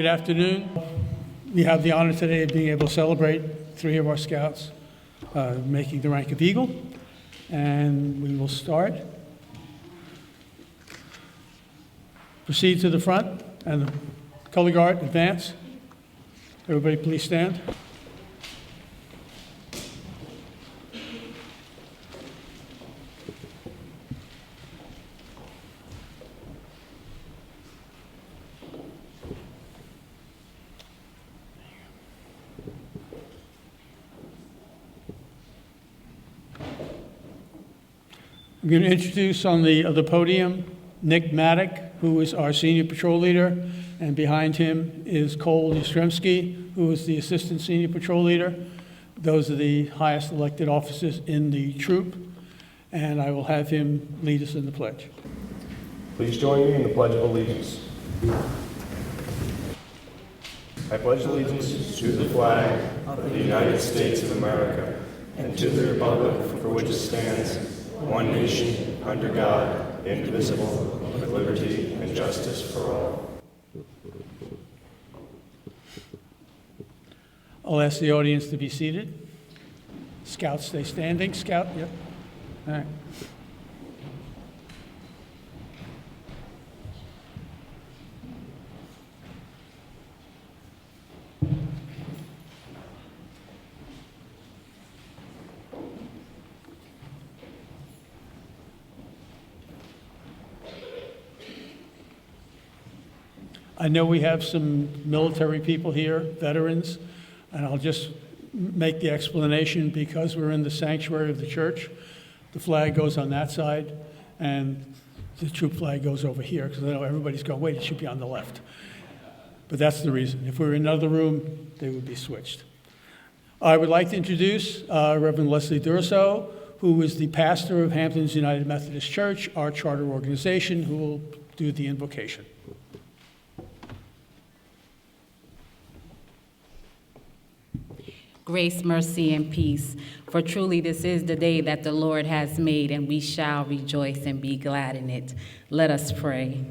Good afternoon. We have the honor today of being able to celebrate 3 of our scouts making the rank of Eagle. And we will start. Proceed to the front and the color guard advance. Everybody please stand. I'm going to introduce on the podium Nick Maddock, who is our senior patrol leader, and behind him is Cole Yastrzemski, who is the assistant senior patrol leader. Those are the highest elected officers in the troop, and I will have him lead us in the pledge. Please join me in the Pledge of Allegiance. I pledge allegiance to the flag of the United States of America and to the republic for which it stands, one nation, under God, indivisible, with liberty and justice for all. I'll ask the audience to be seated. Scouts, stay standing. Scout, yep. All right. I know we have some military people here, veterans, and I'll just make the explanation because we're in the sanctuary of the church. The flag goes on that side, and the troop flag goes over here, because I know everybody's going, wait, it should be on the left. But that's the reason. If we were in another room, they would be switched. I would like to introduce Reverend Leslie Durso, who is the pastor of Hamptons United Methodist Church, our charter organization, who will do the invocation. Grace, mercy, and peace. For truly this is the day that the Lord has made, and we shall rejoice and be glad in it. Let us pray.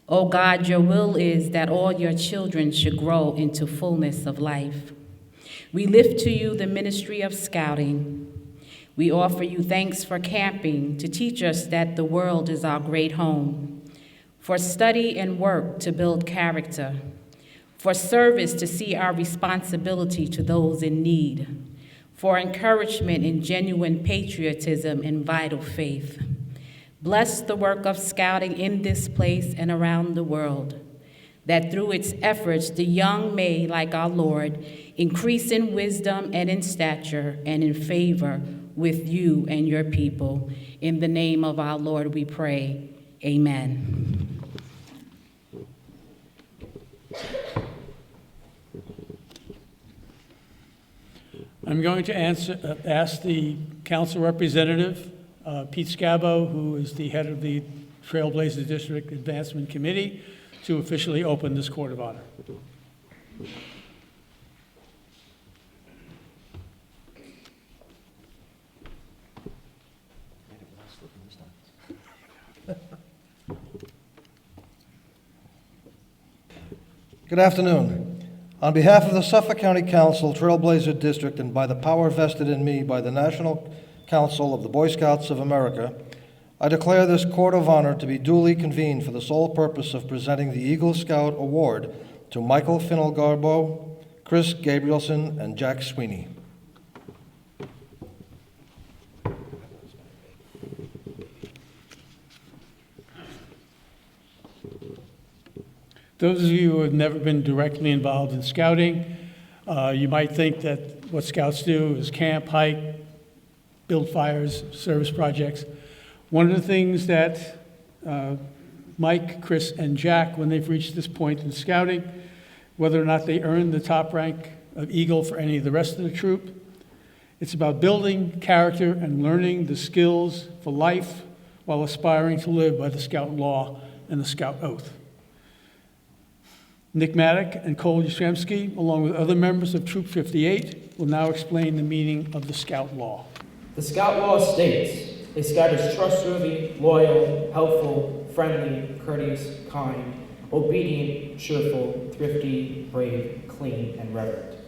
O God, your will is that all your children should grow into fullness of life. We lift to you the ministry of scouting. We offer you thanks for camping to teach us that the world is our great home, for study and work to build character, for service to see our responsibility to those in need, for encouragement in genuine patriotism and vital faith. Bless the work of scouting in this place and around the world, that through its efforts the young may, like our Lord, increase in wisdom and in stature and in favor with you and your people. In the name of our Lord we pray, amen. I'm going to ask the council representative, Pete Scabo, who is the head of the Trailblazer District Advancement Committee, to officially open this court of honor. Good afternoon. On behalf of the Suffolk County Council, Trailblazer District, and by the power vested in me by the National Council of the Boy Scouts of America, I declare this Court of Honor to be duly convened for the sole purpose of presenting the Eagle Scout Award to Michael Finelgarbo, Chris Gabrielson, and Jack Sweeney. Those of you who have never been directly involved in scouting, you might think that what scouts do is camp, hike, build fires, service projects. One of the things that Mike, Chris, and Jack, when they've reached this point in scouting, whether or not they earn the top rank of Eagle for any of the rest of the troop, it's about building character and learning the skills for life while aspiring to live by the Scout law and the Scout oath. Nick Maddock and Cole Yastrzemski, along with other members of Troop 58, will now explain the meaning of the Scout Law. The Scout Law states, a Scout is trustworthy, loyal, helpful, friendly, courteous, kind, obedient, cheerful, thrifty, brave, clean, and reverent.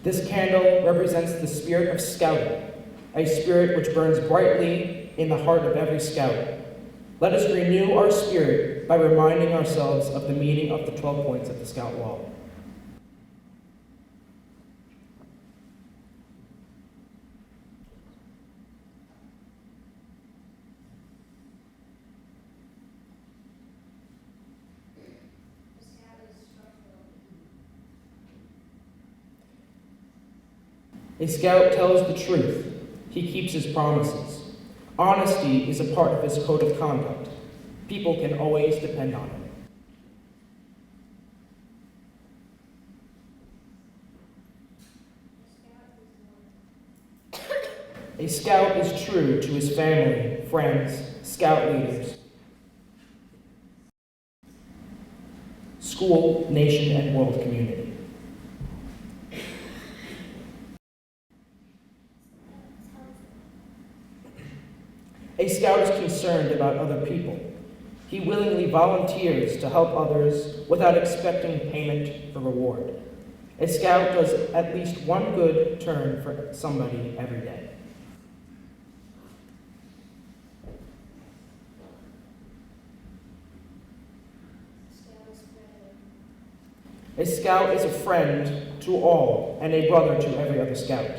This candle represents the spirit of scouting, a spirit which burns brightly in the heart of every scout. Let us renew our spirit by reminding ourselves of the meaning of the 12 points of the Scout Law. A scout tells the truth. He keeps his promises. Honesty is a part of his code of conduct. People can always depend on him. A scout is true to his family, friends, scout leaders, school, nation, and world community. A scout is concerned about other people. He willingly volunteers to help others without expecting payment or reward. A scout does at least one good turn for somebody every day. A scout is a friend to all and a brother to every other scout.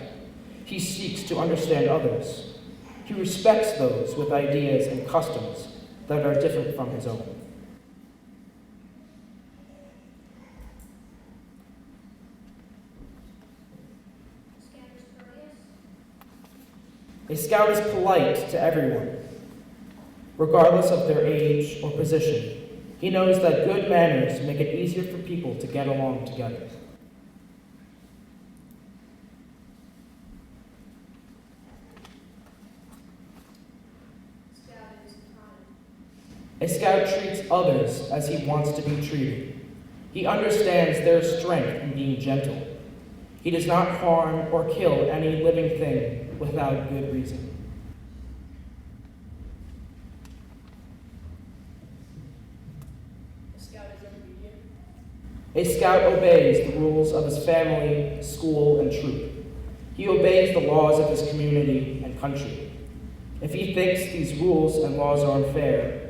He seeks to understand others. He respects those with ideas and customs that are different from his own. A scout is polite to everyone, regardless of their age or position. He knows that good manners make it easier for people to get along together. A scout treats others as he wants to be treated. He understands their strength in being gentle. He does not harm or kill any living thing without good reason. A scout obeys the rules of his family, school, and troop. He obeys the laws of his community and country. If he thinks these rules and laws are unfair,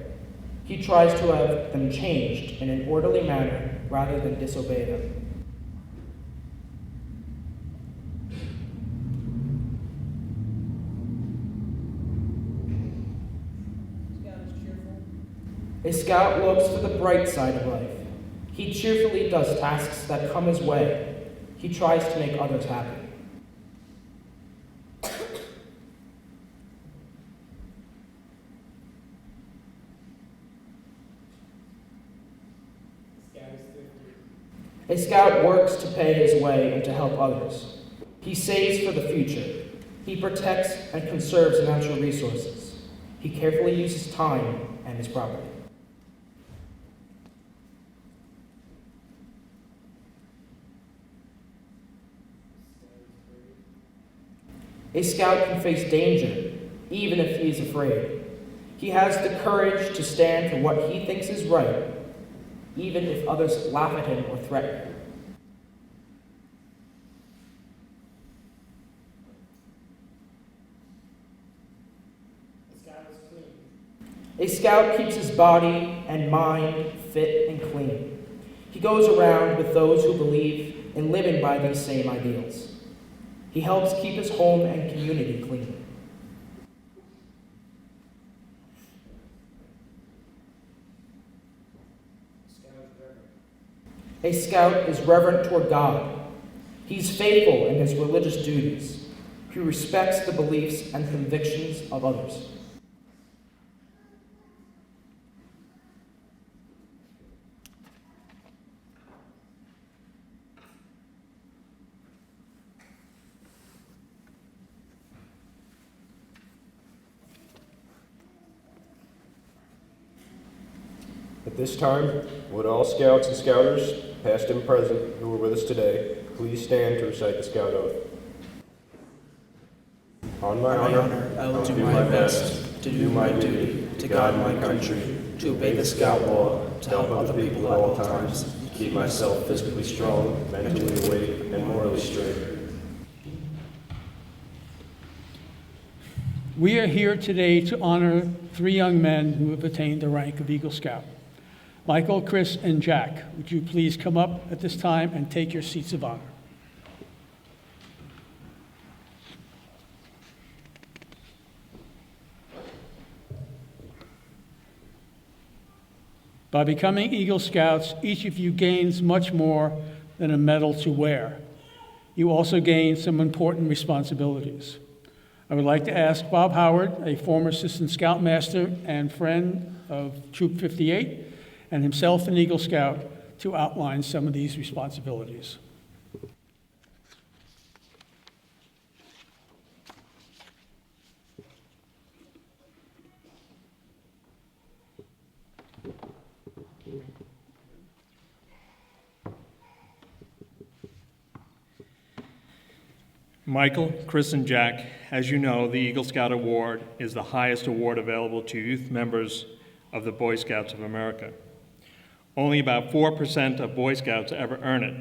he tries to have them changed in an orderly manner rather than disobey them. A scout looks for the bright side of life. He cheerfully does tasks that come his way. He tries to make others happy. A scout works to pay his way and to help others. He saves for the future. He protects and conserves natural resources. He carefully uses time and his property. A scout can face danger, even if he is afraid. He has the courage to stand for what he thinks is right, even if others laugh at him or threaten him. A scout keeps his body and mind fit and clean. He goes around with those who believe in living by these same ideals. He helps keep his home and community clean. A scout is reverent toward God. He's faithful in his religious duties. He respects the beliefs and convictions of others. At this time, would all scouts and scouters, past and present, who are with us today, please stand to recite the Scout Oath. On my honor, I will do my best to do my duty, to guide my country, to obey the Scout law, to help other people at all times, to keep myself physically strong, mentally awake, and morally straight. We are here today to honor 3 young men who have attained the rank of Eagle Scout. Michael, Chris, and Jack, would you please come up at this time and take your seats of honor? By becoming Eagle Scouts, each of you gains much more than a medal to wear. You also gain some important responsibilities. I would like to ask Bob Howard, a former Assistant Scoutmaster and friend of Troop 58, and himself an Eagle Scout, to outline some of these responsibilities. Michael, Chris, and Jack, as you know, the Eagle Scout Award is the highest award available to youth members of the Boy Scouts of America. Only about 4% of Boy Scouts ever earn it.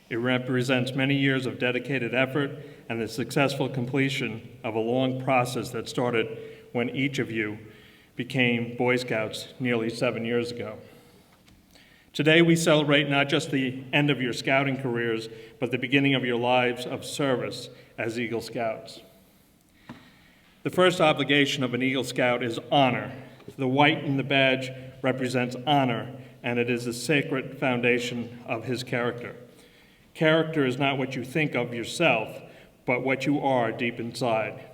It represents many years of dedicated effort and the successful completion of a long process that started when each of you became Boy Scouts nearly 7 years ago. Today we celebrate not just the end of your scouting careers, but the beginning of your lives of service as Eagle Scouts. The first obligation of an Eagle Scout is honor. The white in the badge represents honor, and it is the sacred foundation of his character. Character is not what you think of yourself, but what you are deep inside.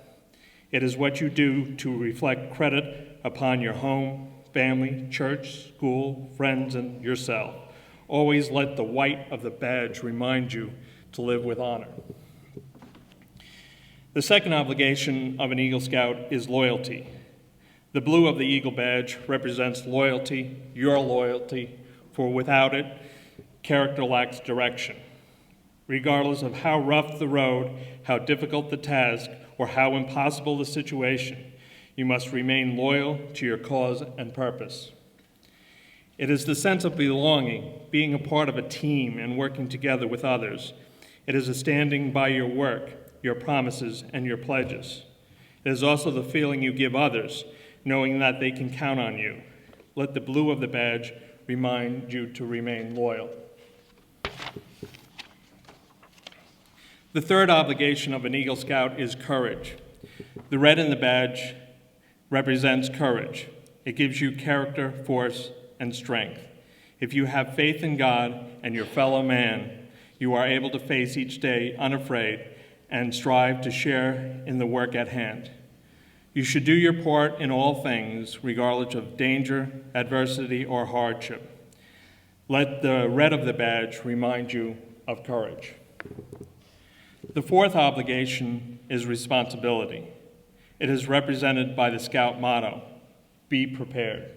It is what you do to reflect credit upon your home, family, church, school, friends, and yourself. Always let the white of the badge remind you to live with honor. The second obligation of an Eagle Scout is loyalty. The blue of the Eagle badge represents loyalty, your loyalty, for without it, character lacks direction. Regardless of how rough the road, how difficult the task, or how impossible the situation, you must remain loyal to your cause and purpose. It is the sense of belonging, being a part of a team and working together with others. It is a standing by your work, your promises, and your pledges. It is also the feeling you give others, knowing that they can count on you. Let the blue of the badge remind you to remain loyal. The third obligation of an Eagle Scout is courage. The red in the badge represents courage. It gives you character, force, and strength. If you have faith in God and your fellow man, you are able to face each day unafraid and strive to share in the work at hand. You should do your part in all things, regardless of danger, adversity, or hardship. Let the red of the badge remind you of courage. The fourth obligation is responsibility. It is represented by the Scout motto, be prepared.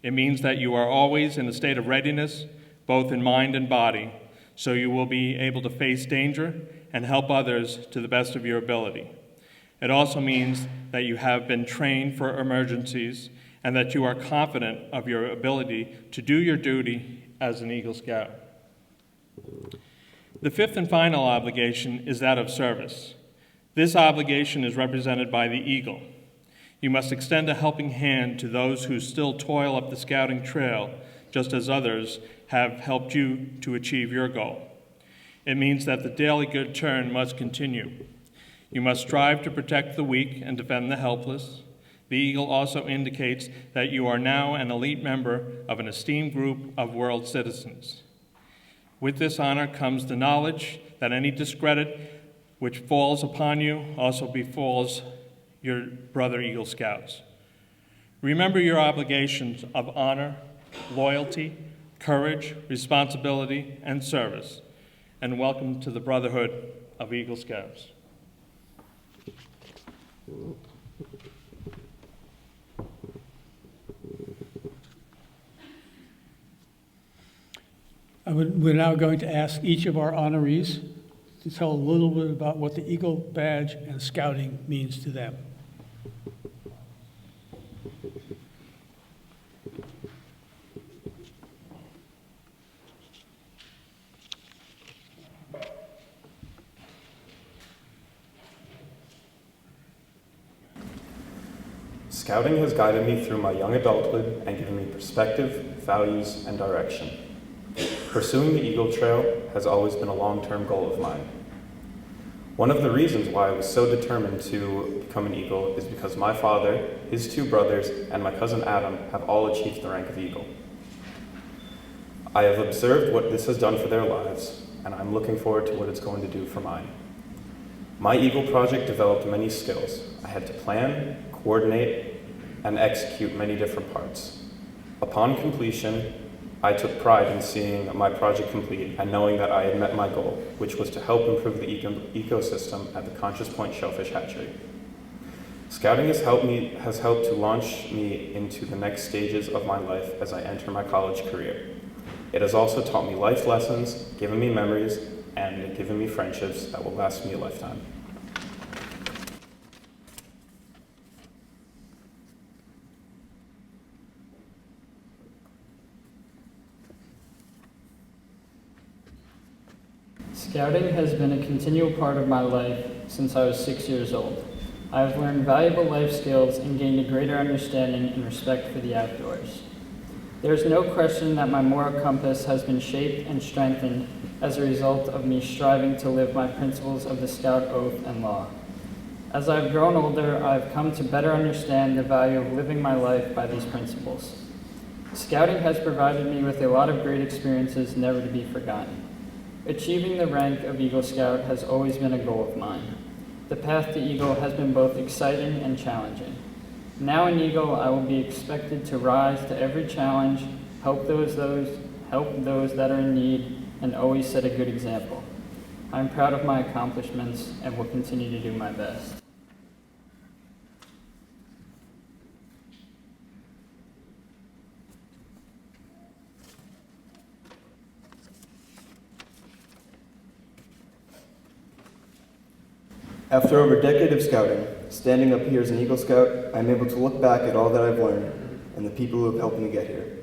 It means that you are always in a state of readiness, both in mind and body, so you will be able to face danger and help others to the best of your ability. It also means that you have been trained for emergencies and that you are confident of your ability to do your duty as an Eagle Scout. The fifth and final obligation is that of service. This obligation is represented by the eagle. You must extend a helping hand to those who still toil up the scouting trail, just as others have helped you to achieve your goal. It means that the daily good turn must continue. You must strive to protect the weak and defend the helpless. The eagle also indicates that you are now an elite member of an esteemed group of world citizens. With this honor comes the knowledge that any discredit which falls upon you also befalls your brother Eagle Scouts. Remember your obligations of honor, loyalty, courage, responsibility, and service, and welcome to the Brotherhood of Eagle Scouts. We're We're now going to ask each of our honorees to tell a little bit about what the Eagle Badge and Scouting means to them. Scouting has guided me through my young adulthood and given me perspective, values, and direction. Pursuing the Eagle Trail has always been a long-term goal of mine. One of the reasons why I was so determined to become an Eagle is because my father, his two brothers, and my cousin Adam have all achieved the rank of Eagle. I have observed what this has done for their lives, and I'm looking forward to what it's going to do for mine. My Eagle project developed many skills. I had to plan, coordinate, and execute many different parts. Upon completion, I took pride in seeing my project complete and knowing that I had met my goal, which was to help improve the ecosystem at the Conscious Point Shellfish Hatchery. Scouting has helped to launch me into the next stages of my life as I enter my college career. It has also taught me life lessons, given me memories, and given me friendships that will last me a lifetime. Scouting has been a continual part of my life since I was 6 years old. I have learned valuable life skills and gained a greater understanding and respect for the outdoors. There is no question that my moral compass has been shaped and strengthened as a result of me striving to live my principles of the Scout Oath and Law. As I've grown older, I've come to better understand the value of living my life by these principles. Scouting has provided me with a lot of great experiences never to be forgotten. Achieving the rank of Eagle Scout has always been a goal of mine. The path to Eagle has been both exciting and challenging. Now in Eagle, I will be expected to rise to every challenge, help those that are in need, and always set a good example. I'm proud of my accomplishments and will continue to do my best. After over a decade of scouting, standing up here as an Eagle Scout, I'm able to look back at all that I've learned and the people who have helped me get here.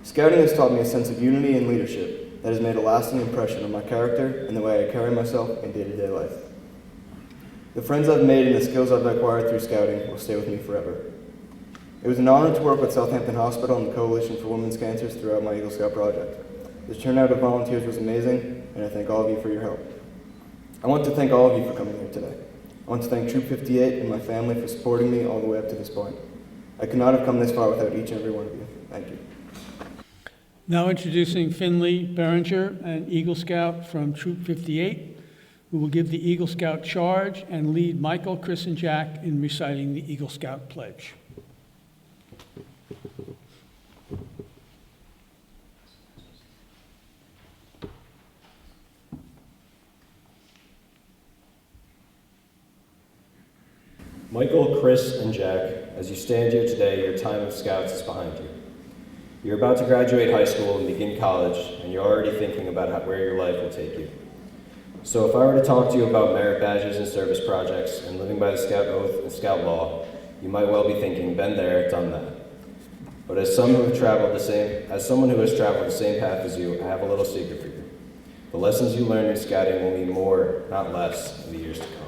Scouting has taught me a sense of unity and leadership that has made a lasting impression on my character and the way I carry myself in day-to-day life. The friends I've made and the skills I've acquired through scouting will stay with me forever. It was an honor to work with Southampton Hospital and the Coalition for Women's Cancers throughout my Eagle Scout project. The turnout of volunteers was amazing, and I thank all of you for your help. I want to thank all of you for coming here today. I want to thank Troop 58 and my family for supporting me all the way up to this point. I could not have come this far without each and every one of you. Thank you. Now introducing Finley Berenger, an Eagle Scout from Troop 58, who will give the Eagle Scout charge and lead Michael, Chris, and Jack in reciting the Eagle Scout pledge. Michael, Chris, and Jack, as you stand here today, your time of Scouts is behind you. You're about to graduate high school and begin college, and you're already thinking about where your life will take you. So if I were to talk to you about merit badges and service projects and living by the Scout Oath and Scout Law, you might well be thinking, been there, done that. But as someone who has traveled the same path as you, I have a little secret for you. The lessons you learned in scouting will mean more, not less, in the years to come.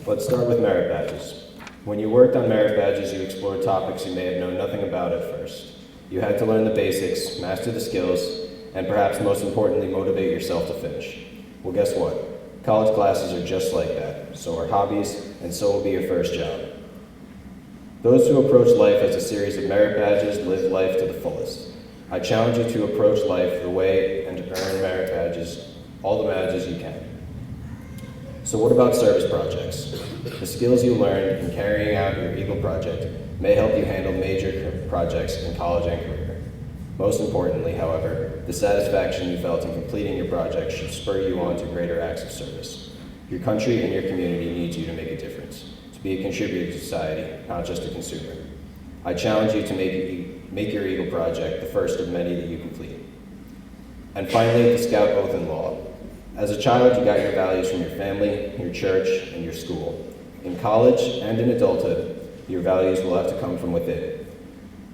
Let's start with merit badges. When you worked on merit badges, you explored topics you may have known nothing about at first. You had to learn the basics, master the skills, and perhaps most importantly, motivate yourself to finish. Well, guess what? College classes are just like that. So are hobbies, and so will be your first job. Those who approach life as a series of merit badges live life to the fullest. I challenge you to approach life the way and to earn merit badges, all the badges you can. So what about service projects? The skills you learned in carrying out your Eagle project may help you handle major projects in college and career. Most importantly, however, the satisfaction you felt in completing your project should spur you on to greater acts of service. Your country and your community needs you to make a difference, to be a contributor to society, not just a consumer. I challenge you to make your Eagle project the first of many that you complete. And finally, the Scout Oath and Law. As a child, you got your values from your family, your church, and your school. In college and in adulthood, your values will have to come from within.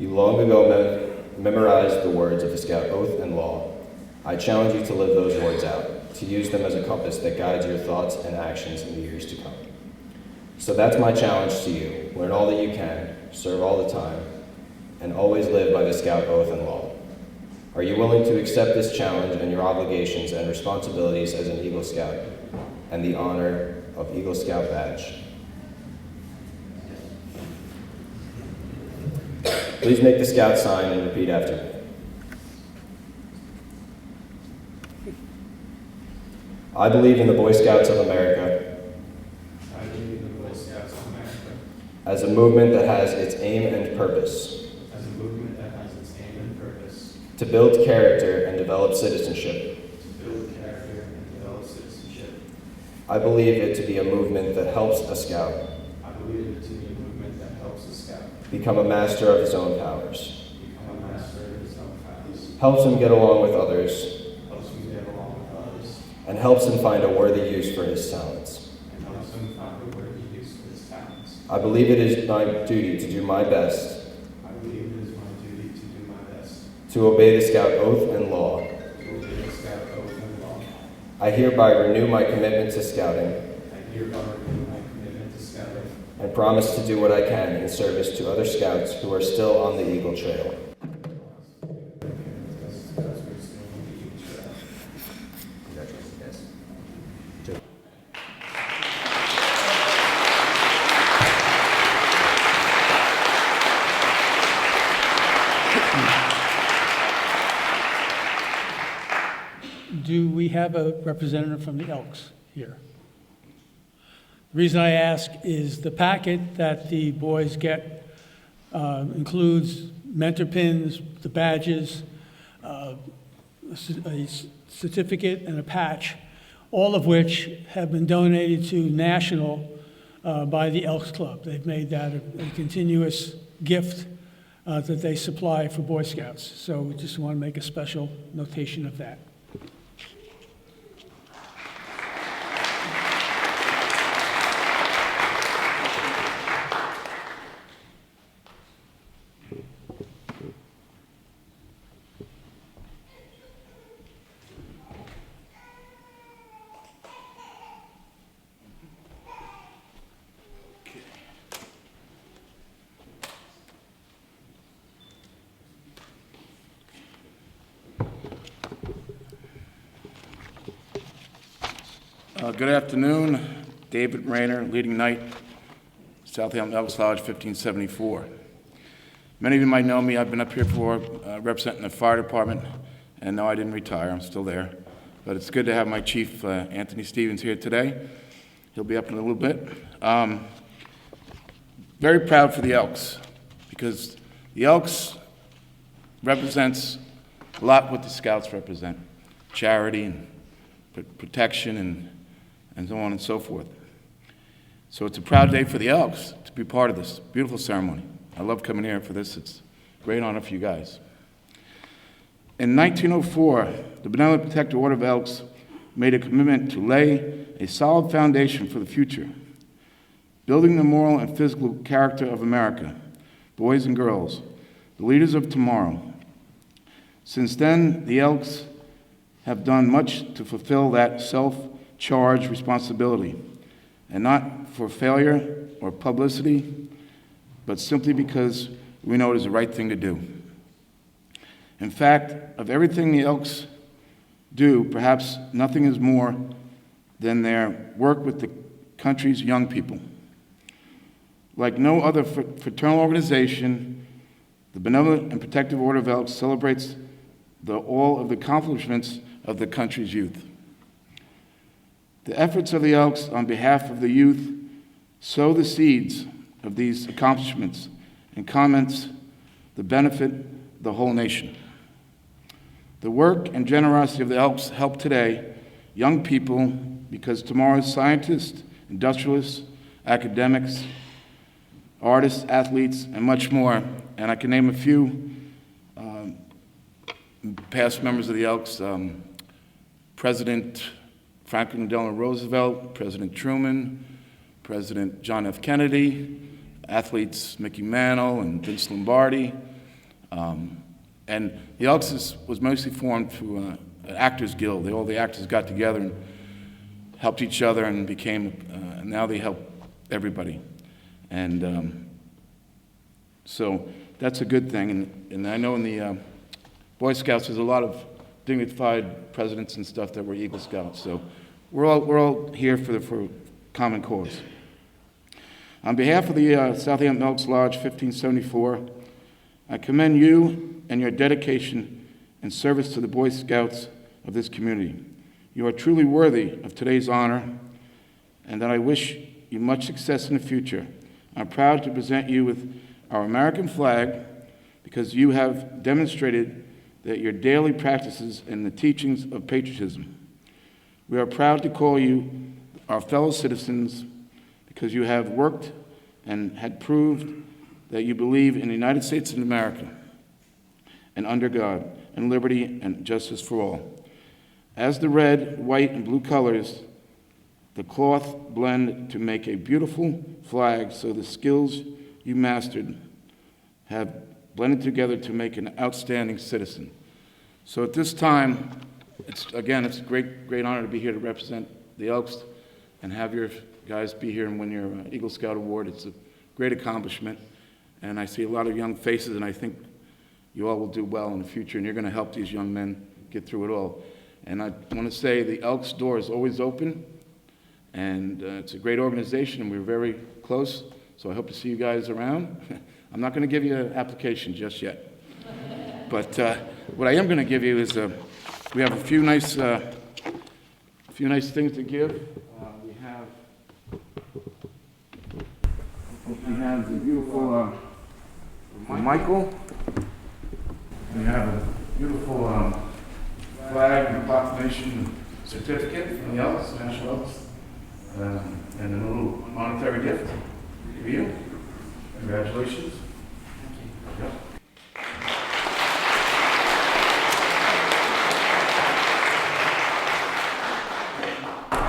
You long ago memorized the words of the Scout oath and law. I challenge you to live those words out, to use them as a compass that guides your thoughts and actions in the years to come. So that's my challenge to you. Learn all that you can, serve all the time, and always live by the Scout oath and law. Are you willing to accept this challenge and your obligations and responsibilities as an Eagle Scout and the honor of Eagle Scout badge? Please make the Scout sign and repeat after me. I believe in the Boy Scouts of America. I believe in the Boy Scouts of America As a movement that has its aim and purpose as a movement that has its aim and purpose to build character and develop citizenship. to build character and develop citizenship. I believe it to be a movement that helps a Scout I believe it to be a movement that helps a Scout become a master of his own powers, become a master of his own powers, helps him get along with others, helps him get along with others, and helps him find a worthy use for his talents. and helps him find a worthy use for his talents. I believe it is my duty to do my best I believe it is my duty to do my best to obey the Scout oath and law. to obey the Scout oath and law. I hereby renew my commitment to Scouting I hereby renew my commitment to Scouting and promise to do what I can in service to other Scouts who are still on the Eagle Trail. Do we have a representative from the Elks here? The reason I ask is the packet that the boys get includes mentor pins, the badges, a certificate, and a patch, all of which have been donated to National by the Elks Club. They've made that a continuous gift that they supply for Boy Scouts. So we just want to make a special notation of that. Good afternoon. David Rayner, leading knight, Southampton Elks Lodge, 1574. Many of you might know me. I've been up here for representing the fire department, and no, I didn't retire. I'm still there. But it's good to have my chief, Anthony Stevens, here today. He'll be up in a little bit. Very proud for the Elks, because the Elks represents a lot what the Scouts represent: charity and protection and so on and so forth. So it's a proud day for the Elks to be part of this beautiful ceremony. I love coming here for this. It's a great honor for you guys. In 1904, the Benevolent Protective Order of Elks made a commitment to lay a solid foundation for the future, building the moral and physical character of America, boys and girls, the leaders of tomorrow. Since then, the Elks have done much to fulfill that self-charged responsibility, and not for failure or publicity, but simply because we know it is the right thing to do. In fact, of everything the Elks do, perhaps nothing is more than their work with the country's young people. Like no other fraternal organization, the Benevolent and Protective Order of Elks celebrates all of the accomplishments of the country's youth. The efforts of the Elks on behalf of the youth sow the seeds of these accomplishments and comments the benefit the whole nation. The work and generosity of the Elks help today young people because tomorrow's scientists, industrialists, academics, artists, athletes, and much more, and I can name a few past members of the Elks, President Franklin Delano Roosevelt, President Truman, President John F. Kennedy, athletes Mickey Mantle and Vince Lombardi. And the Elks was mostly formed through an actors guild. All the actors got together and helped each other and and now they help everybody. And so that's a good thing. And I know in the Boy Scouts there's a lot of dignified presidents and stuff that were Eagle Scouts. So we're all here for common cause. On behalf of the Southampton Elks Lodge 1574, I commend you and your dedication and service to the Boy Scouts of this community. You are truly worthy of today's honor, and that I wish you much success in the future. I'm proud to present you with our American flag because you have demonstrated that your daily practices and the teachings of patriotism. We are proud to call you our fellow citizens because you have worked and had proved that you believe in the United States of America and under God and liberty and justice for all. As the red, white, and blue colors, the cloth blend to make a beautiful flag, so the skills you mastered have blended together to make an outstanding citizen. So at this time, it's a great honor to be here to represent the Elks and have your guys be here and win your Eagle Scout Award. It's a great accomplishment, and I see a lot of young faces, and I think you all will do well in the future, and you're going to help these young men get through it all. And I want to say the Elks door is always open, and it's a great organization, and we're very close, so I hope to see you guys around. I'm not going to give you an application just yet, but what I am going to give you is we have a few nice things to give. We have the beautiful Michael. We have a beautiful flag and proclamation certificate from the Elks, National Elks, and a little monetary gift for you. Congratulations. Yep.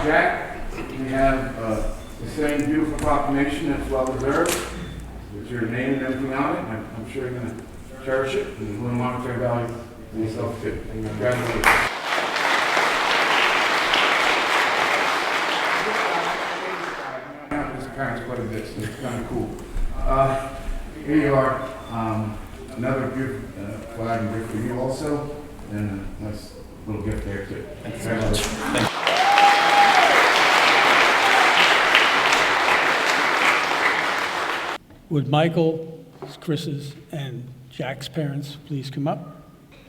Jack, we have the same beautiful proclamation that's well deserved, with your name and everything on it. I'm sure you're going to cherish it and a little monetary value for yourself too. Congratulations. His parents quite a bit, so it's kind of cool. Here you are, another beautiful flag and gift for you also, and a nice little gift there too. Thank you very much. Would Michael, Chris's, and Jack's parents please come up?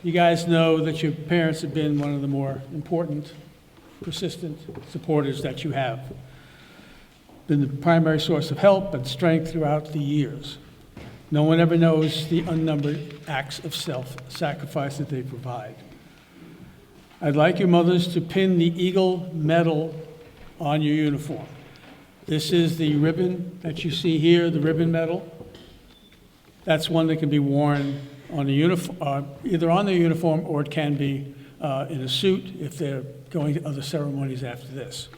You guys know that your parents have been one of the more important, persistent supporters that you have. Been the primary source of help and strength throughout the years. No one ever knows the unnumbered acts of self-sacrifice that they provide. I'd like your mothers to pin the Eagle medal on your uniform. This is the ribbon that you see here, the ribbon medal. That's one that can be worn on the uniform, either on the uniform, or it can be in a suit if they're going to other ceremonies after this.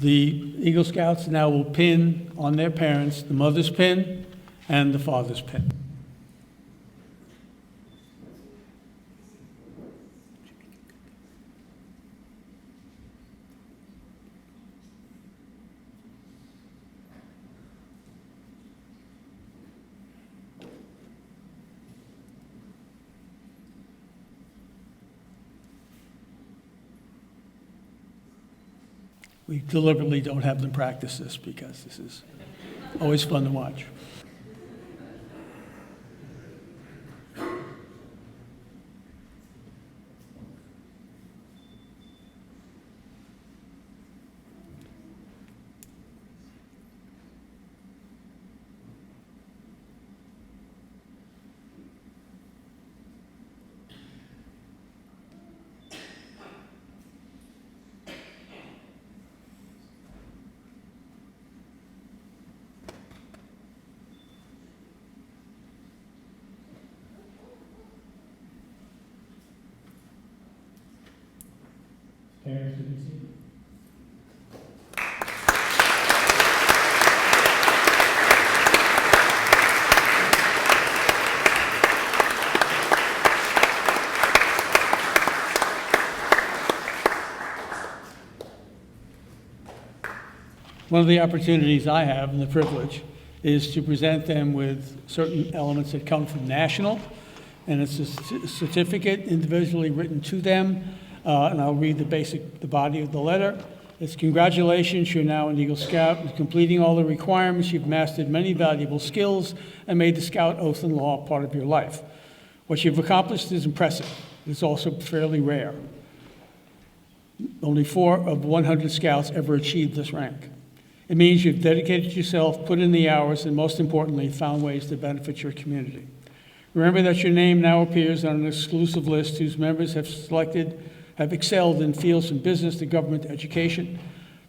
The Eagle Scouts now will pin on their parents the mother's pin and the father's pin. We deliberately don't have them practice this because this is always fun to watch. Parents, would you see? One of the opportunities I have and the privilege is to present them with certain elements that come from National, and it's a certificate individually written to them, and I'll read the body of the letter. It's congratulations, you're now an Eagle Scout. With completing all the requirements, you've mastered many valuable skills and made the Scout oath and law part of your life. What you've accomplished is impressive. It's also fairly rare. Only 4 of 100 Scouts ever achieved this rank. It means you've dedicated yourself, put in the hours, and most importantly, found ways to benefit your community. Remember that your name now appears on an exclusive list whose members have excelled in fields from business to government to education.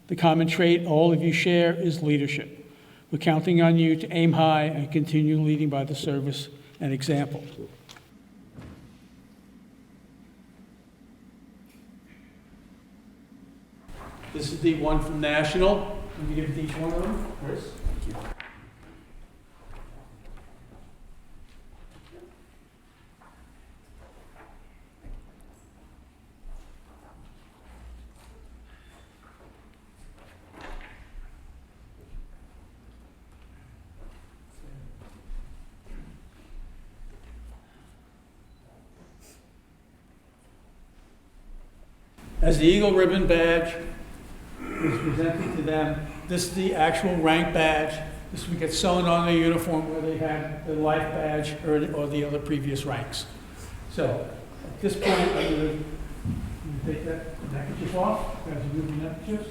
The common trait all of you share is leadership. We're counting on you to aim high and continue leading by the service and example. This is the one from National. Let me give it to each one of them. Chris? As the Eagle Ribbon badge is presented to them, this is the actual rank badge. This would get sewn on their uniform where they have the life badge or the other previous ranks. So at this point, I'm going to take that neckerchief off as you move the neckerchiefs.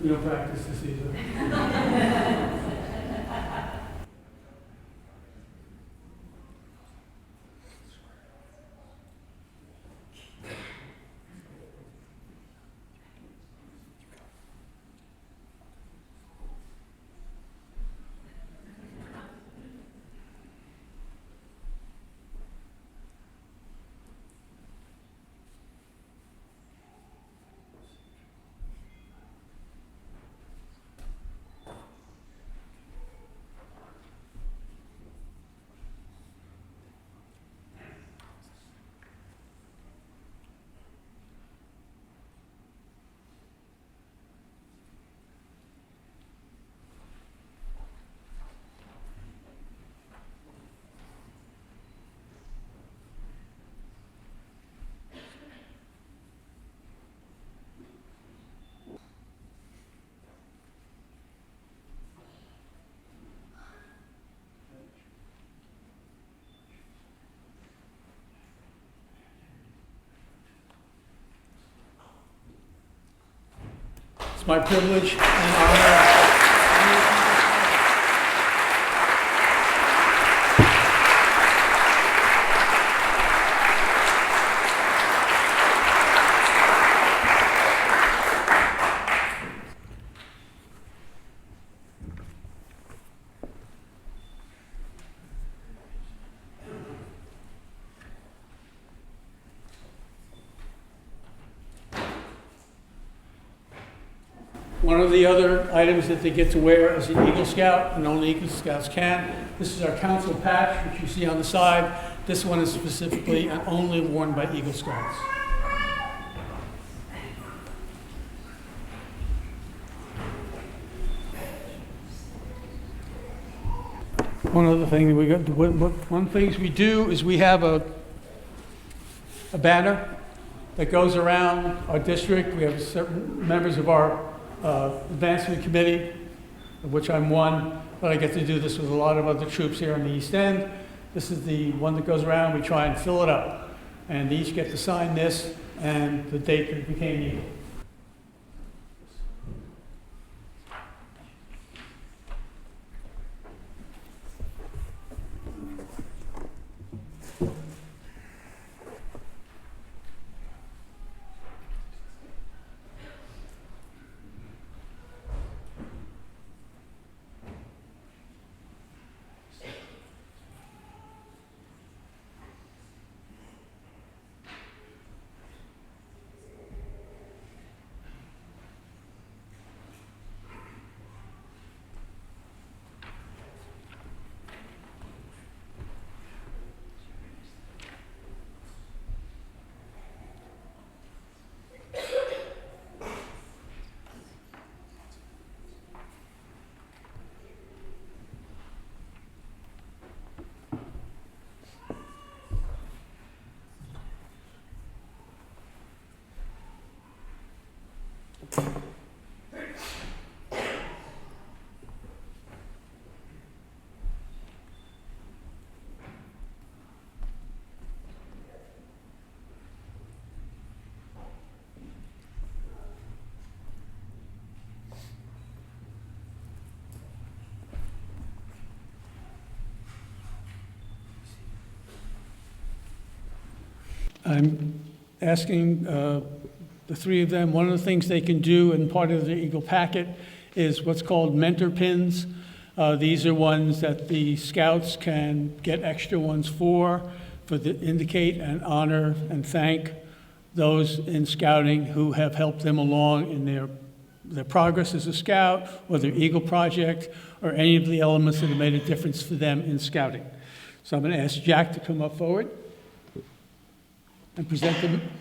We don't practice this either. It's my privilege and honor. One of the other items that they get to wear as an Eagle Scout, and only Eagle Scouts can, this is our council patch, which you see on the side. This one is specifically and only worn by Eagle Scouts. One other thing we got, one things we do is we have a banner that goes around our district. We have certain members of our advancement committee, of which I'm one, but I get to do this with a lot of other troops here on the East End. This is the one that goes around. We try and fill it up, and they each get to sign this, and the date that it became Eagle. I'm asking the three of them, one of the things they can do, and part of the Eagle packet, is what's called mentor pins. These are ones that the scouts can get extra ones for the indicate and honor and thank those in scouting who have helped them along in their progress as a scout, or their Eagle project, or any of the elements that have made a difference for them in scouting. So I'm going to ask Jack to come up forward and present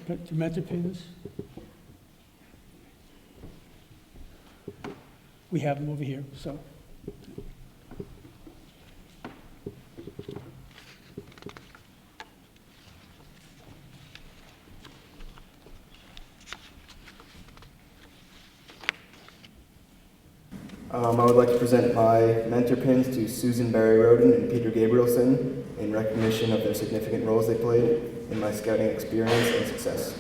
the mentor pins. We have them over here, so. I would like to present my mentor pins to Susan Barry Roden and Peter Gabrielson in recognition of their significant roles they played in my scouting experience and success.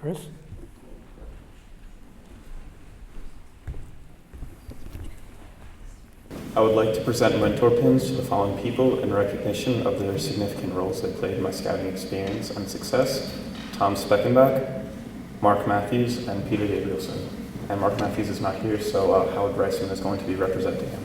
Chris? I would like to present mentor pins to the following people in recognition of their significant roles they played in my scouting experience and success: Tom Speckenbach, Mark Matthews, and Peter Gabrielson. And Mark Matthews is not here, so Howard Reisman is going to be representing him.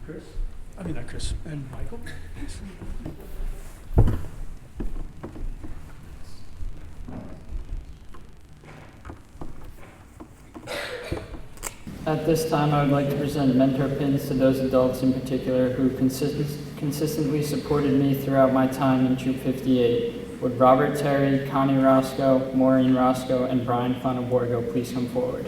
Chris? I mean, not Chris, and Michael? At this time, I would like to present mentor pins to those adults in particular who consistently supported me throughout my time in Troop 58. Would Robert Terry, Connie Roscoe, Maureen Roscoe, and Brian Fonaborgo please come forward?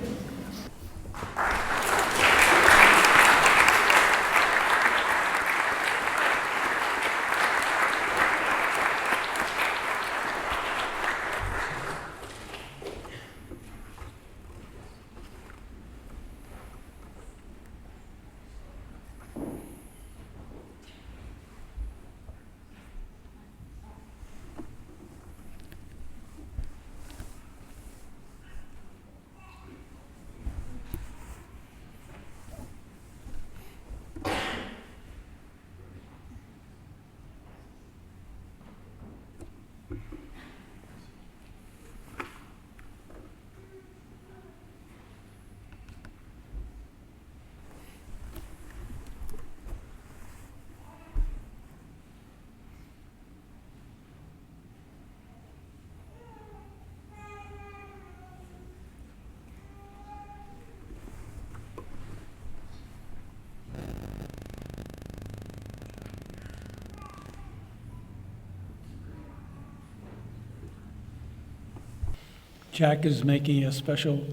Jack is making a special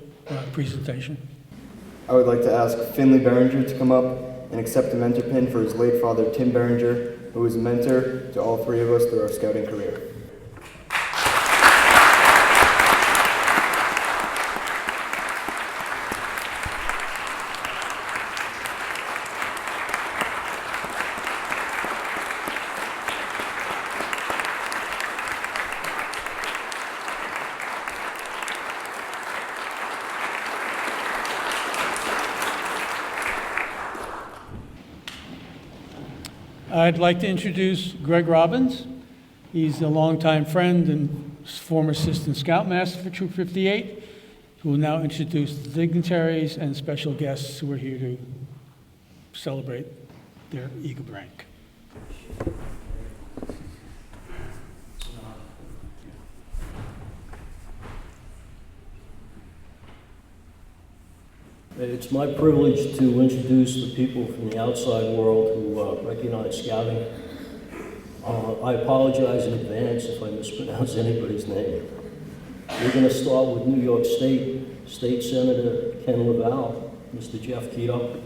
presentation. I would like to ask Finley Behringer to come up and accept a mentor pin for his late father, Tim Behringer, who was a mentor to all three of us through our scouting career. I'd like to introduce Greg Robbins. He's a longtime friend and former Assistant Scoutmaster for Troop 58, who will now introduce the dignitaries and special guests who are here to celebrate their Eagle rank. It's my privilege to introduce the people from the outside world who recognize Scouting. I apologize in advance if I mispronounce anybody's name. We're going to start with New York State Senator Ken LaValle, Mr. Jeff Keto.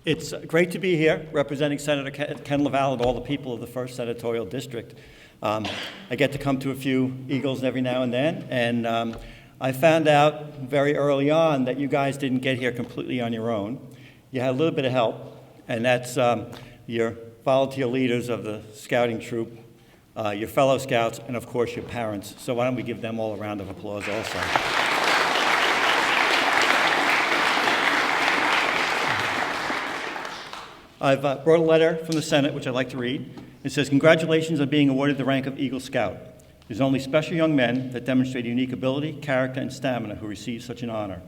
It's great to be here representing Senator Ken LaValle and all the people of the 1st Senatorial District. I get to come to a few Eagles every now and then, and I found out very early on that you guys didn't get here completely on your own. You had a little bit of help, and that's your volunteer leaders of the scouting troop, your fellow scouts, and of course your parents. So why don't we give them all a round of applause also. I've brought a letter from the Senate, which I'd like to read. It says, "Congratulations on being awarded the rank of Eagle Scout. It is only special young men that demonstrate unique ability, character, and stamina who receive such an honor.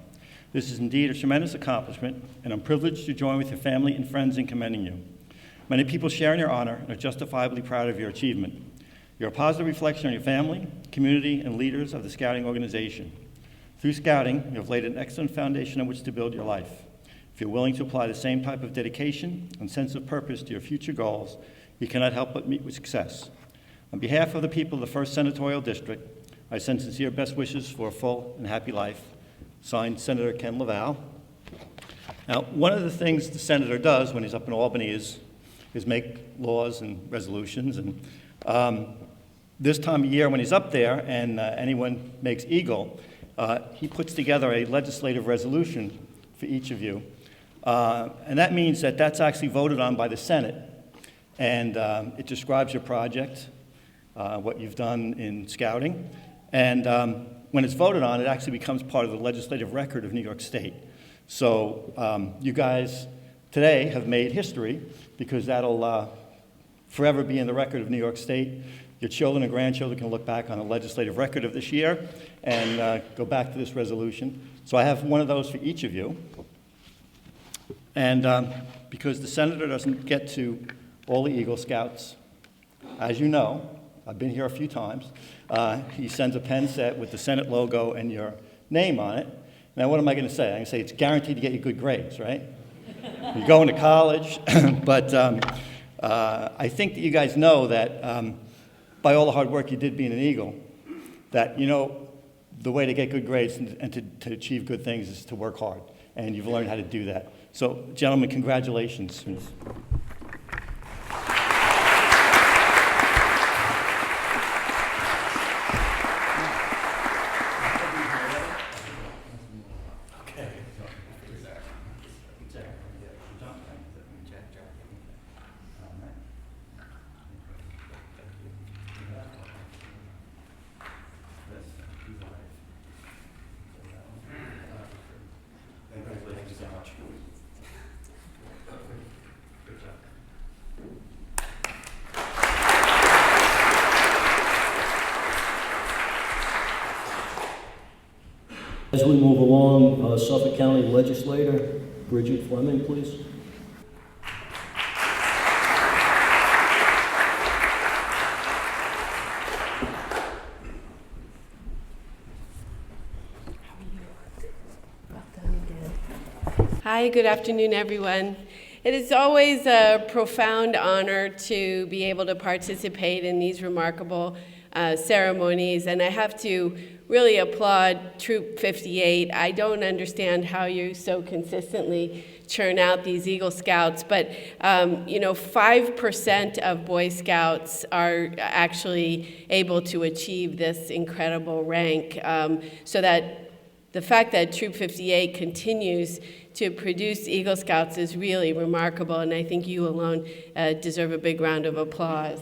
This is indeed a tremendous accomplishment, and I'm privileged to join with your family and friends in commending you. Many people share in your honor and are justifiably proud of your achievement. You're a positive reflection on your family, community, and leaders of the Scouting organization. Through Scouting, you have laid an excellent foundation on which to build your life. If you're willing to apply the same type of dedication and sense of purpose to your future goals, you cannot help but meet with success. On behalf of the people of the 1st Senatorial District, I send sincere best wishes for a full and happy life." Signed, Senator Ken LaValle. Now, one of the things the senator does when he's up in Albany is make laws and resolutions. And this time of year when he's up there and anyone makes Eagle, he puts together a legislative resolution for each of you. And that means that that's actually voted on by the Senate. And it describes your project, what you've done in scouting. And when it's voted on, it actually becomes part of the legislative record of New York State. So you guys today have made history because that'll forever be in the record of New York State. Your children and grandchildren can look back on the legislative record of this year and go back to this resolution. So I have one of those for each of you. And because the senator doesn't get to all the Eagle Scouts, as you know, I've been here a few times, he sends a pen set with the Senate logo and your name on it. Now, what am I going to say? I'm going to say it's guaranteed to get you good grades, right? You're going to college, but I think that you guys know that by all the hard work you did being an Eagle, that, you know, the way to get good grades and to achieve good things is to work hard, and you've learned how to do that. So, gentlemen, congratulations. As we move along, Suffolk County Legislator Bridget Fleming, please. Hi, good afternoon, everyone. It is always a profound honor to be able to participate in these remarkable ceremonies, and I have to really applaud Troop 58. I don't understand how you so consistently churn out these Eagle Scouts, but 5% of Boy Scouts are actually able to achieve this incredible rank, so that the fact that Troop 58 continues to produce Eagle Scouts is really remarkable, and I think you alone deserve a big round of applause.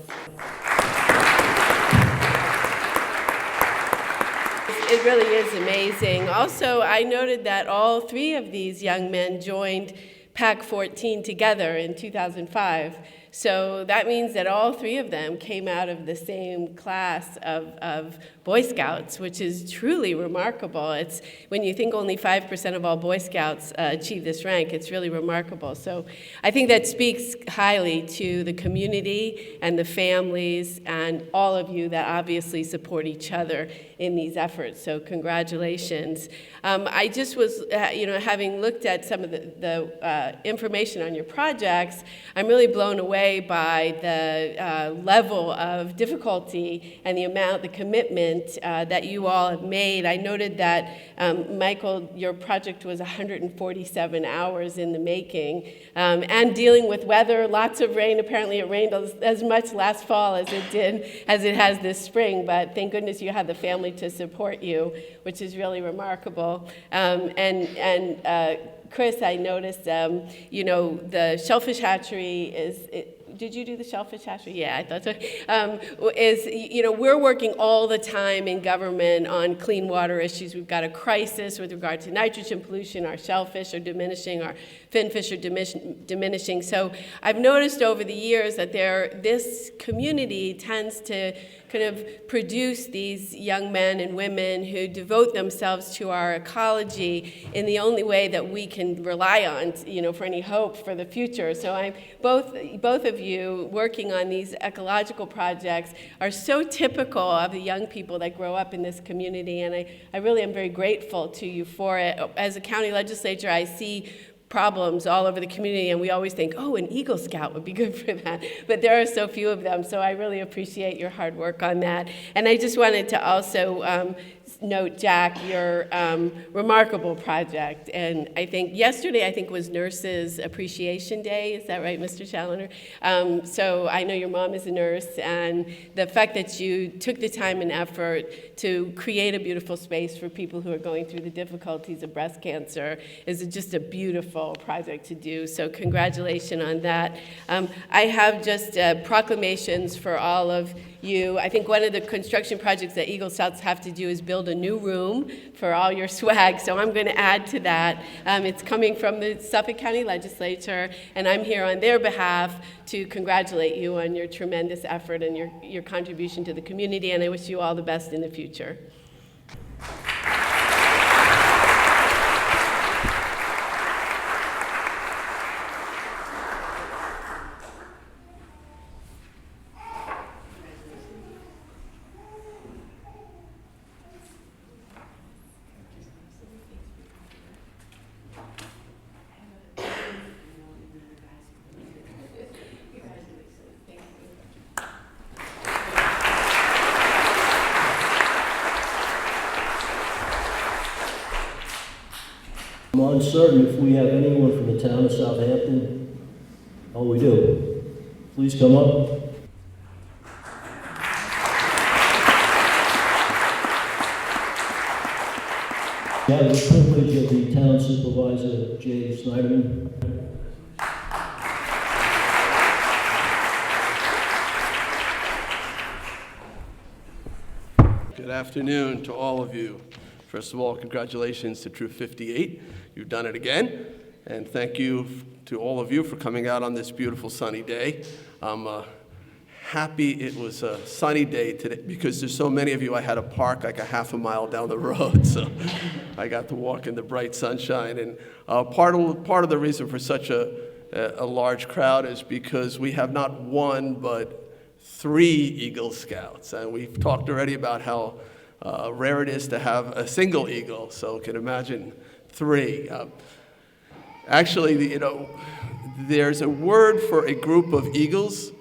It really is amazing. Also, I noted that all three of these young men joined PAC 14 together in 2005. So that means that all three of them came out of the same class of Boy Scouts, which is truly remarkable. It's when you think only 5% of all Boy Scouts achieve this rank, it's really remarkable. So I think that speaks highly to the community and the families and all of you that obviously support each other in these efforts. So congratulations. I just was, having looked at some of the information on your projects, I'm really blown away by the level of difficulty and the commitment that you all have made. I noted that, Michael, your project was 147 hours in the making, and dealing with weather, lots of rain. Apparently it rained as much last fall as it has this spring, but thank goodness you had the family to support you, which is really remarkable. Chris, I noticed, the shellfish hatchery did you do the shellfish hatchery? Yeah, I thought so. We're working all the time in government on clean water issues. We've got a crisis with regard to nitrogen pollution. Our shellfish are diminishing. Our finfish are diminishing. So I've noticed over the years that this community tends to kind of produce these young men and women who devote themselves to our ecology in the only way that we can rely on, for any hope for the future. So I'm both of you working on these ecological projects are so typical of the young people that grow up in this community, and I really am very grateful to you for it. As a county legislator, I see problems all over the community, and we always think, oh, an Eagle Scout would be good for that. But there are so few of them, so I really appreciate your hard work on that. And I just wanted to also note, Jack, your remarkable project. And yesterday was Nurses Appreciation Day. Is that right, Mr. Challoner? So I know your mom is a nurse, and the fact that you took the time and effort to create a beautiful space for people who are going through the difficulties of breast cancer is just a beautiful project to do. So congratulations on that. I have just proclamations for all of you. I think one of the construction projects that Eagle Scouts have to do is build a new room for all your swag, so I'm going to add to that. It's coming from the Suffolk County Legislature, and I'm here on their behalf to congratulate you on your tremendous effort and your contribution to the community, and I wish you all the best in the future. I'm uncertain if we have anyone from the town of Southampton. Oh, we do. Please come up. I have the privilege of the town supervisor, Jay Snyderman. Good afternoon to all of you. First of all, congratulations to Troop 58. You've done it again. And thank you to all of you for coming out on this beautiful sunny day. I'm happy it was a sunny day today because there's so many of you. I had to park like a half a mile down the road, so I got to walk in the bright sunshine. And part of the reason for such a large crowd is because we have not one but 3 Eagle Scouts. And we've talked already about how rare it is to have a single eagle, so you can imagine 3. Actually, there's a word for a group of eagles.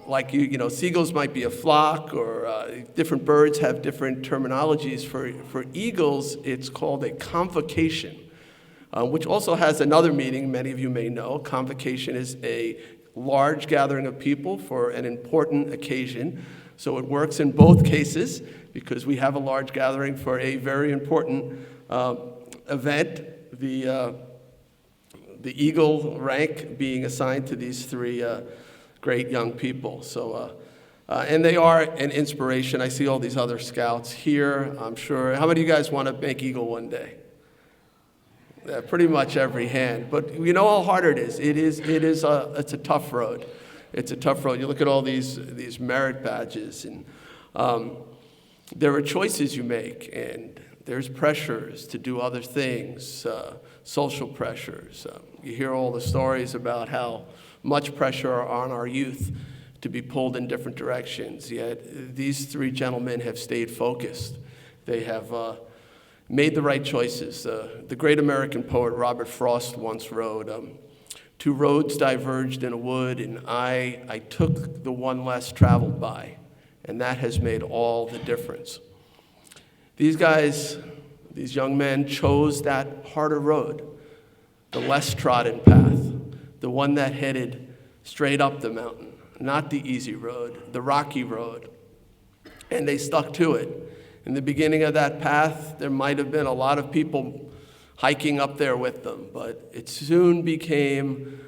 Like seagulls might be a flock, or different birds have different terminologies. For eagles, it's called a convocation, which also has another meaning many of you may know. Convocation is a large gathering of people for an important occasion. So it works in both cases because we have a large gathering for a very important event. The eagle rank being assigned to these three great young people. So, and they are an inspiration. I see all these other scouts here, I'm sure. How many of you guys want to make Eagle one day? Pretty much every hand. But you know how hard it is. It's a tough road. It's a tough road. You look at all these merit badges, and there are choices you make, and there's pressures to do other things, social pressures. You hear all the stories about how much pressure on our youth to be pulled in different directions, yet these three gentlemen have stayed focused. They have made the right choices. The great American poet Robert Frost once wrote, "Two roads diverged in a wood, and I took the one less traveled by, and that has made all the difference." These guys, these young men, chose that harder road, the less trodden path, the one that headed straight up the mountain, not the easy road, the rocky road. And they stuck to it. In the beginning of that path, there might have been a lot of people hiking up there with them, but it soon became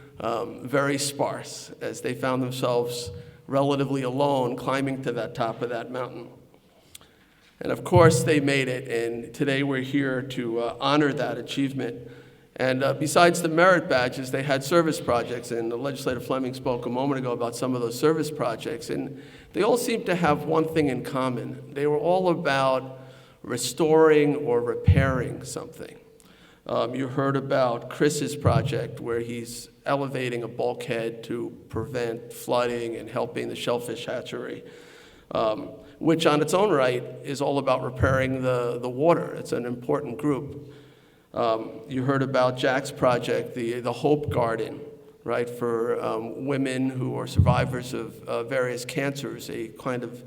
very sparse as they found themselves relatively alone climbing to that top of that mountain. And of course, they made it, and today we're here to honor that achievement. And besides the merit badges, they had service projects, and Legislator Fleming spoke a moment ago about some of those service projects, and they all seem to have one thing in common. They were all about restoring or repairing something. You heard about Chris's project, where he's elevating a bulkhead to prevent flooding and helping the shellfish hatchery, which on its own right is all about repairing the water. It's an important group. You heard about Jack's project, the Hope Garden, right, for women who are survivors of various cancers, a kind of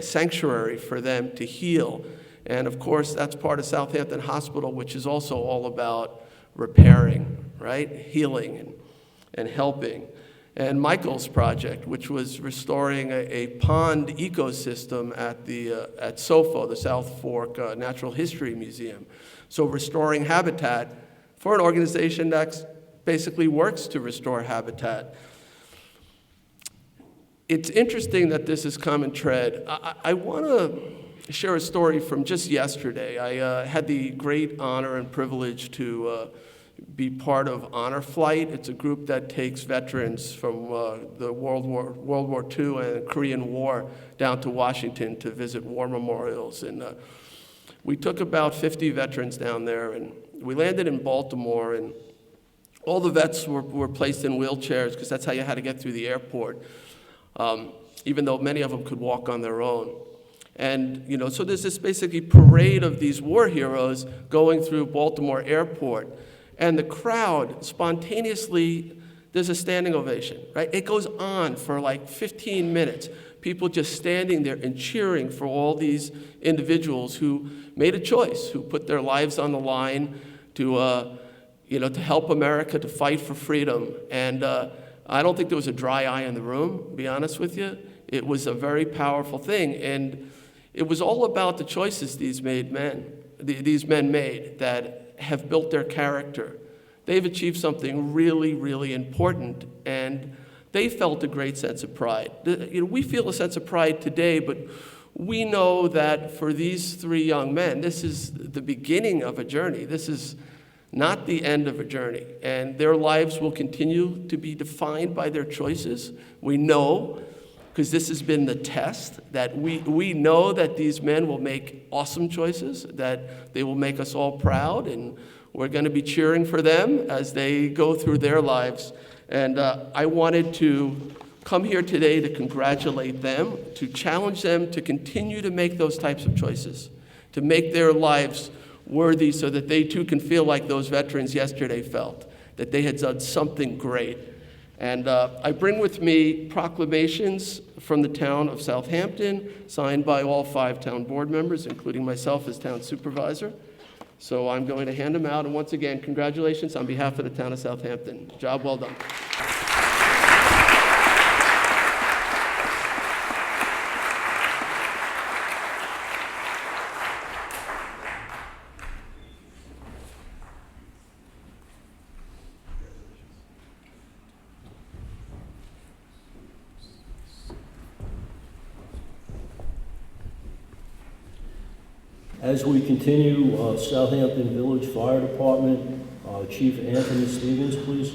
sanctuary for them to heal. And of course, that's part of Southampton Hospital, which is also all about repairing, right, healing and helping. And Michael's project, which was restoring a pond ecosystem at SOFO, the South Fork Natural History Museum. So restoring habitat for an organization that basically works to restore habitat. It's interesting that this is common thread. I want to share a story from just yesterday. I had the great honor and privilege to be part of Honor Flight. It's a group that takes veterans from the World War II and Korean War down to Washington to visit war memorials. And we took about 50 veterans down there, and we landed in Baltimore, and all the vets were placed in wheelchairs because that's how you had to get through the airport, even though many of them could walk on their own. And, so there's this basically parade of these war heroes going through Baltimore Airport. And the crowd spontaneously, there's a standing ovation, right? It goes on for like 15 minutes. People just standing there and cheering for all these individuals who made a choice, who put their lives on the line to help America, to fight for freedom. And I don't think there was a dry eye in the room, to be honest with you. It was a very powerful thing. And it was all about the choices these men made that have built their character. They've achieved something really, really important, and they felt a great sense of pride. We feel a sense of pride today, but we know that for these three young men, this is the beginning of a journey. This is not the end of a journey, and their lives will continue to be defined by their choices. We know, because this has been the test, that we know that these men will make awesome choices, that they will make us all proud, and we're going to be cheering for them as they go through their lives. And I wanted to come here today to congratulate them, to challenge them to continue to make those types of choices, to make their lives worthy so that they too can feel like those veterans yesterday felt, that they had done something great. And I bring with me proclamations from the town of Southampton, signed by all 5 town board members, including myself as town supervisor. So I'm going to hand them out, and once again, congratulations on behalf of the town of Southampton. Job well done. As we continue, Southampton Village Fire Department, Chief Anthony Stevens, please.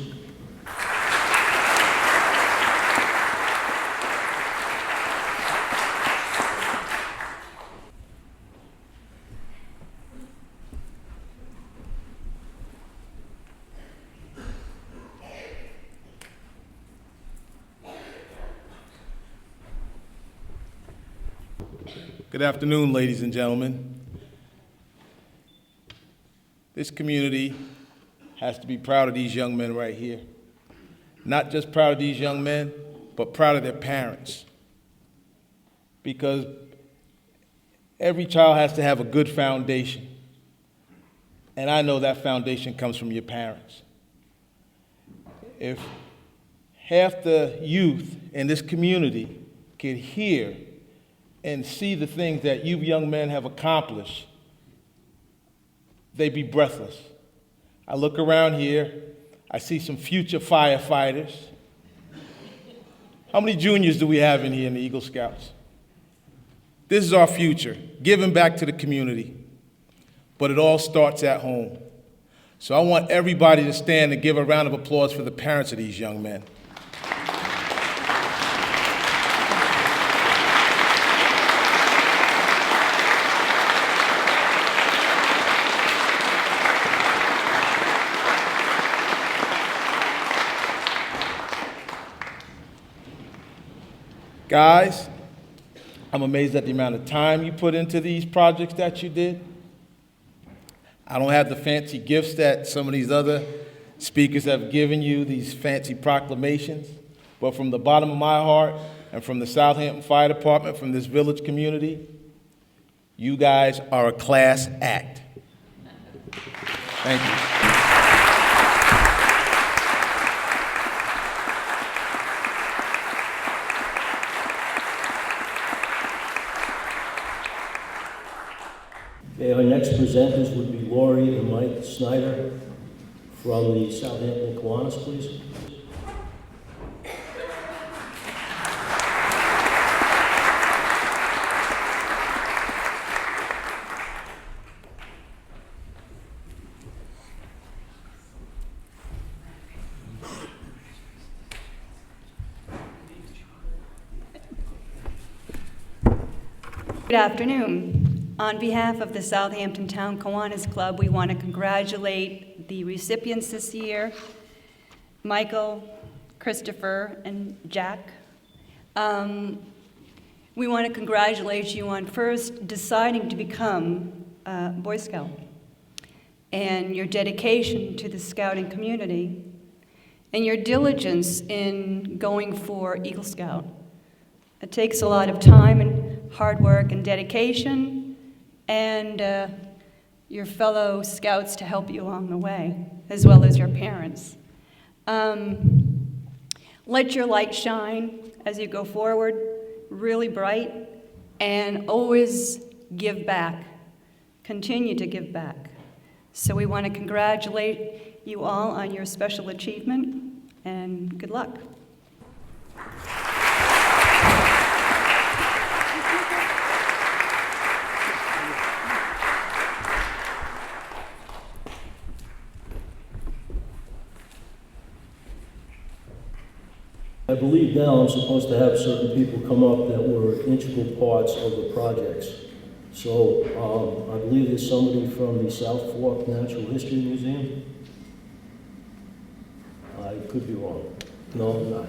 Good afternoon, ladies and gentlemen. This community has to be proud of these young men right here. Not just proud of these young men, but proud of their parents. Because every child has to have a good foundation. And I know that foundation comes from your parents. If half the youth in this community could hear and see the things that you young men have accomplished, they'd be breathless. I look around here, I see some future firefighters. How many juniors do we have in here in the Eagle Scouts? This is our future, giving back to the community. But it all starts at home. So I want everybody to stand and give a round of applause for the parents of these young men. Guys, I'm amazed at the amount of time you put into these projects that you did. I don't have the fancy gifts that some of these other speakers have given you, these fancy proclamations, but from the bottom of my heart and from the Southampton Fire Department, from this village community, you guys are a class act. Thank you. Okay, our next presenters would be Lori and Mike Snyder from the Southampton Kiwanis, please. Good afternoon. On behalf of the Southampton Town Kiwanis Club, we want to congratulate the recipients this year, Michael, Christopher, and Jack. We want to congratulate you on first deciding to become a Boy Scout and your dedication to the scouting community and your diligence in going for Eagle Scout. It takes a lot of time and hard work and dedication, and your fellow scouts to help you along the way, as well as your parents. Let your light shine as you go forward, really bright, and always give back. Continue to give back. So we want to congratulate you all on your special achievement, and good luck. I believe now I'm supposed to have certain people come up that were integral parts of the projects. So I believe there's somebody from the South Fork Natural History Museum. I could be wrong. No, I'm not.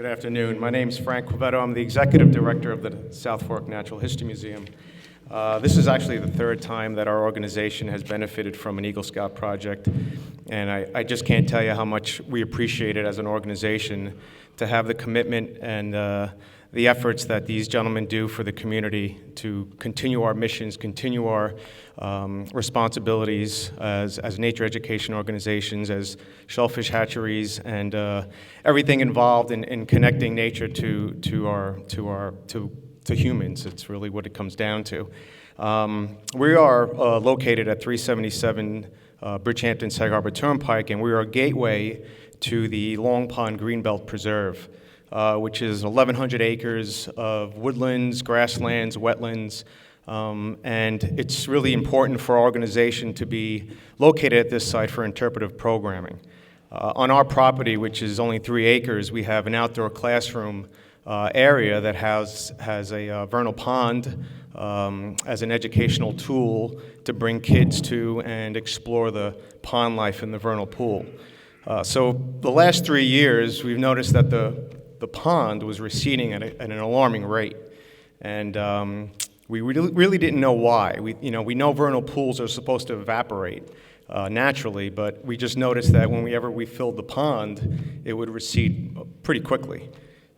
Good afternoon. My name is Frank Quivetto. I'm the executive director of the South Fork Natural History Museum. This is actually the third time that our organization has benefited from an Eagle Scout project, and I just can't tell you how much we appreciate it as an organization to have the commitment and the efforts that these gentlemen do for the community to continue our missions, continue our responsibilities as nature education organizations, as shellfish hatcheries, and everything involved in connecting nature to humans. It's really what it comes down to. We are located at 377 Bridgehampton Sag Harbor Turnpike, and we are a gateway to the Long Pond Greenbelt Preserve, which is 1,100 acres of woodlands, grasslands, wetlands, and it's really important for our organization to be located at this site for interpretive programming. On our property, which is only 3 acres, we have an outdoor classroom area that has a vernal pond as an educational tool to bring kids to and explore the pond life in the vernal pool. So the last 3 years, we've noticed that the pond was receding at an alarming rate, and we really didn't know why. We know vernal pools are supposed to evaporate naturally, but we just noticed that whenever we filled the pond, it would recede pretty quickly.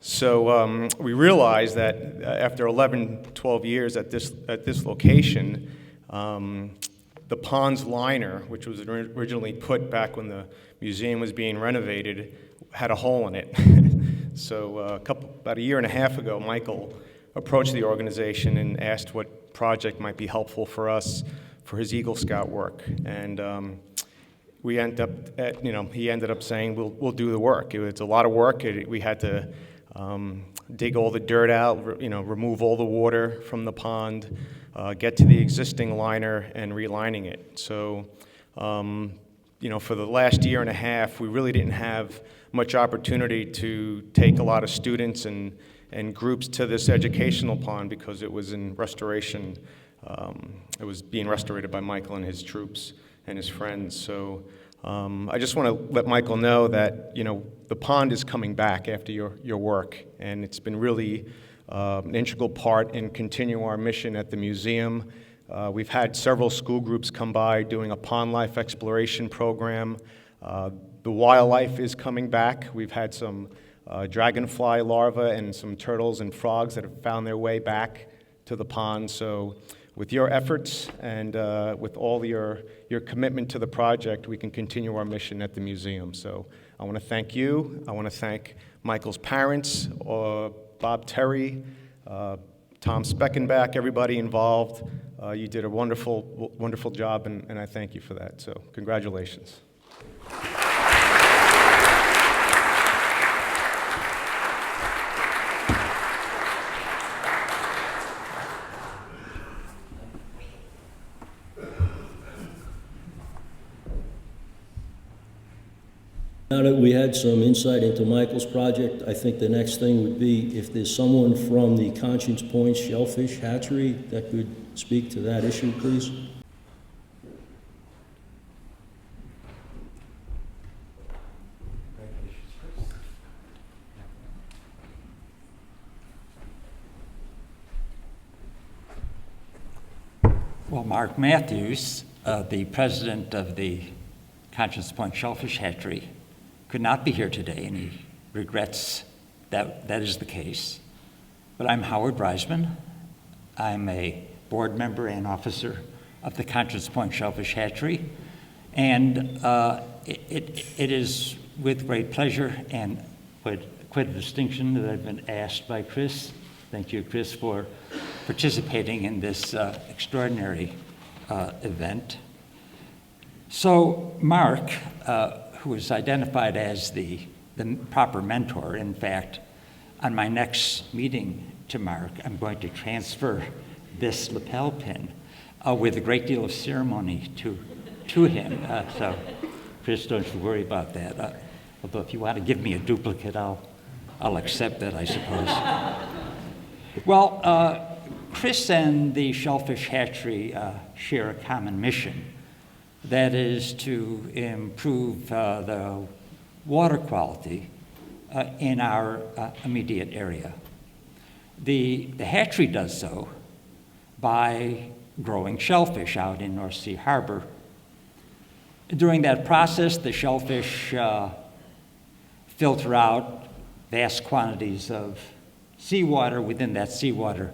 So we realized that after 11, 12 years at this location, the pond's liner, which was originally put back when the museum was being renovated, had a hole in it. So about a year and a half ago, Michael approached the organization and asked what project might be helpful for us for his Eagle Scout work, and he ended up saying, "We'll do the work." It's a lot of work. We had to dig all the dirt out, remove all the water from the pond, get to the existing liner, and relining it. So, for the last year and a half, we really didn't have much opportunity to take a lot of students and groups to this educational pond because it was in restoration. It was being restorated by Michael and his troops and his friends. So I just want to let Michael know that the pond is coming back after your work, and it's been really an integral part in continuing our mission at the museum. We've had several school groups come by doing a pond life exploration program. The wildlife is coming back. We've had some dragonfly larvae and some turtles and frogs that have found their way back to the pond. So with your efforts and with all your commitment to the project, we can continue our mission at the museum. So I want to thank you. I want to thank Michael's parents, Bob Terry, Tom Speckenbach, everybody involved. You did a wonderful, wonderful job, and I thank you for that. So congratulations. Now that we had some insight into Michael's project, I think the next thing would be if there's someone from the Conscience Point Shellfish Hatchery that could speak to that issue, please. Well, Mark Matthews, the president of the Conscience Point Shellfish Hatchery, could not be here today, and he regrets that that is the case. But I'm Howard Reisman. I'm a board member and officer of the Conscience Point Shellfish Hatchery, and it is with great pleasure and quite a distinction that I've been asked by Chris. Thank you, Chris, for participating in this extraordinary event. So Mark, who is identified as the proper mentor, in fact, on my next meeting to Mark, I'm going to transfer this lapel pin with a great deal of ceremony to him. So Chris, don't you worry about that. Although if you want to give me a duplicate, I'll accept that, I suppose. Well, Chris and the Shellfish Hatchery share a common mission. That is to improve the water quality in our immediate area. The hatchery does so by growing shellfish out in North Sea Harbor. During that process, the shellfish filter out vast quantities of seawater. Within that seawater,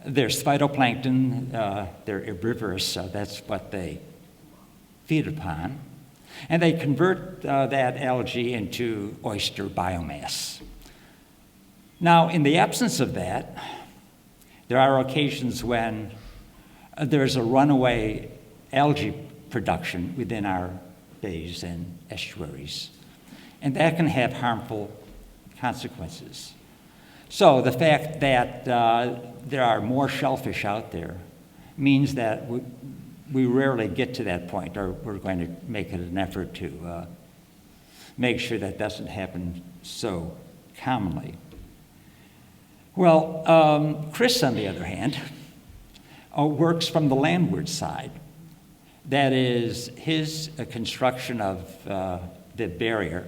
there's phytoplankton, they're herbivorous, so that's what they feed upon. And they convert that algae into oyster biomass. Now, in the absence of that, there are occasions when there's a runaway algae production within our bays and estuaries, and that can have harmful consequences. So the fact that there are more shellfish out there means that we rarely get to that point, or we're going to make it an effort to make sure that doesn't happen so commonly. Well, Chris, on the other hand, works from the landward side. That is, his construction of the barrier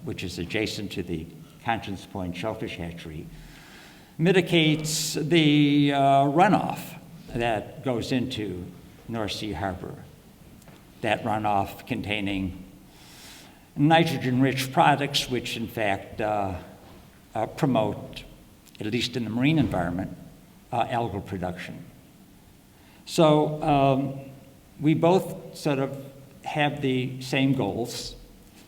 which is adjacent to the Conscience Point Shellfish Hatchery, mitigates the runoff that goes into North Sea Harbor. That runoff containing nitrogen-rich products, which in fact promote, at least in the marine environment, algal production. So we both sort of have the same goals,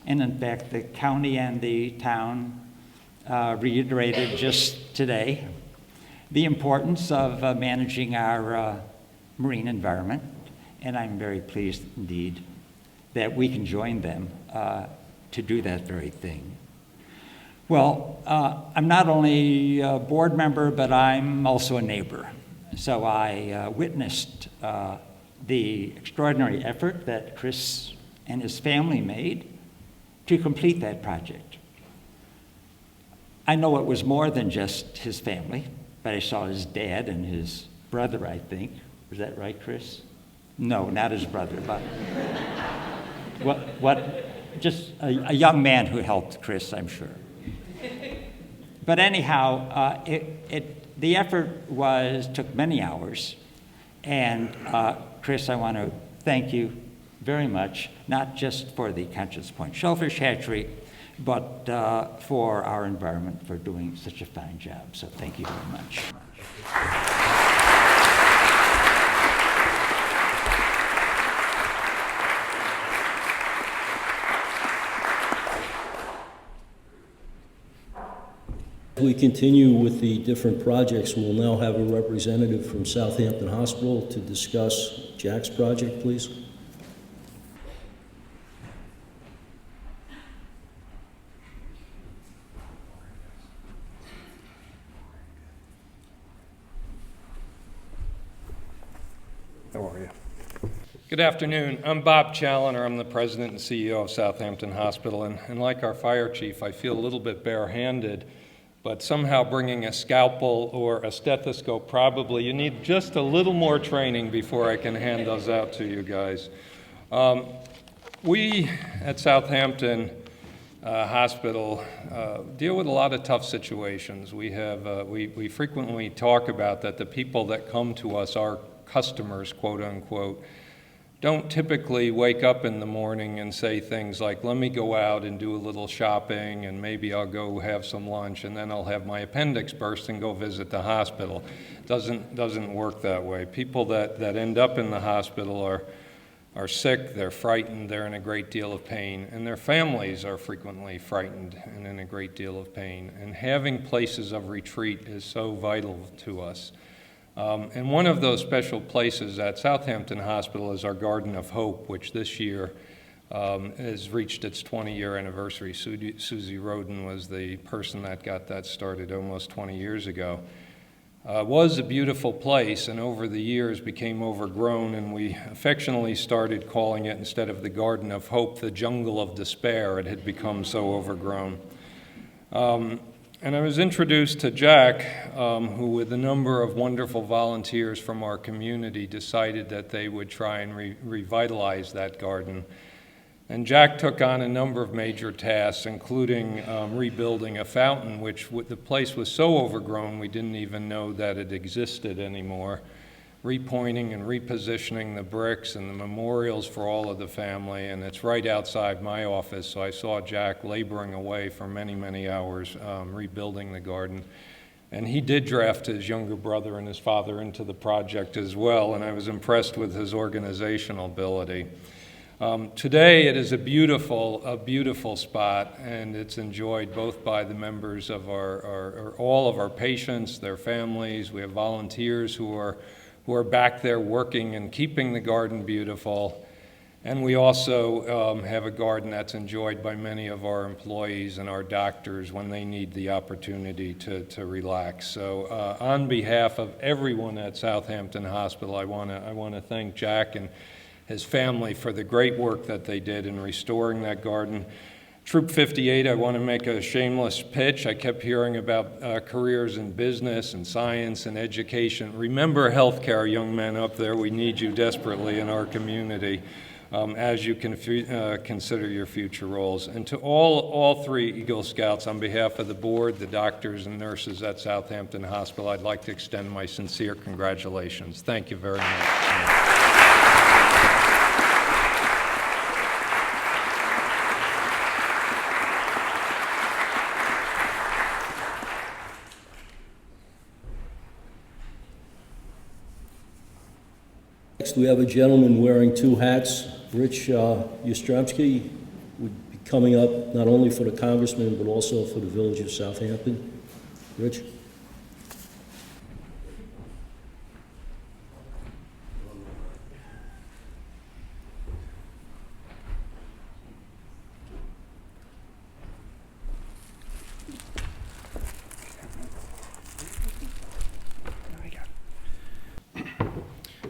and in fact the county and the town reiterated just today the importance of managing our marine environment, and I'm very pleased indeed that we can join them to do that very thing. Well, I'm not only a board member, but I'm also a neighbor. So I witnessed the extraordinary effort that Chris and his family made to complete that project. I know it was more than just his family, but I saw his dad and his brother, I think. Was that right, Chris? No, not his brother, but just a young man who helped Chris, I'm sure. But anyhow, the effort took many hours, and Chris, I want to thank you very much, not just for the Conscience Point Shellfish Hatchery, but for our environment for doing such a fine job. So thank you very much. We continue with the different projects. We'll now have a representative from Southampton Hospital to discuss Jack's project, please. How are you? Good afternoon. I'm Bob Challoner. I'm the president and CEO of Southampton Hospital. And like our fire chief, I feel a little bit barehanded, but somehow bringing a scalpel or a stethoscope, probably, you need just a little more training before I can hand those out to you guys. We at Southampton Hospital deal with a lot of tough situations. We frequently talk about that the people that come to us, our customers, quote unquote, don't typically wake up in the morning and say things like, let me go out and do a little shopping and maybe I'll go have some lunch and then I'll have my appendix burst and go visit the hospital. Doesn't work that way. People that end up in the hospital are sick, they're frightened, they're in a great deal of pain, and their families are frequently frightened and in a great deal of pain. And having places of retreat is so vital to us. And one of those special places at Southampton Hospital is our Garden of Hope, which this year has reached its 20-year anniversary. Susie Roden was the person that got that started almost 20 years ago. Was a beautiful place, and over the years became overgrown, and we affectionately started calling it, instead of the Garden of Hope, the Jungle of Despair. It had become so overgrown. And I was introduced to Jack, who with a number of wonderful volunteers from our community decided that they would try and revitalize that garden. And Jack took on a number of major tasks, including rebuilding a fountain, which the place was so overgrown we didn't even know that it existed anymore, repointing and repositioning the bricks and the memorials for all of the family, and it's right outside my office, so I saw Jack laboring away for many, many hours rebuilding the garden. And he did draft his younger brother and his father into the project as well, and I was impressed with his organizational ability. Today it is a beautiful spot, and it's enjoyed both by the members of all of our patients, their families. We have volunteers who are back there working and keeping the garden beautiful. And we also have a garden that's enjoyed by many of our employees and our doctors when they need the opportunity to relax. So on behalf of everyone at Southampton Hospital, I want to thank Jack and his family for the great work that they did in restoring that garden. Troop 58, I want to make a shameless pitch. I kept hearing about careers in business and science and education. Remember healthcare, young men up there. We need you desperately in our community as you consider your future roles. And to all three Eagle Scouts, on behalf of the board, the doctors and nurses at Southampton Hospital, I'd like to extend my sincere congratulations. Thank you very much. Next, we have a gentleman wearing two hats. Rich Yastrzemski would be coming up not only for the congressman, but also for the village of Southampton. Rich?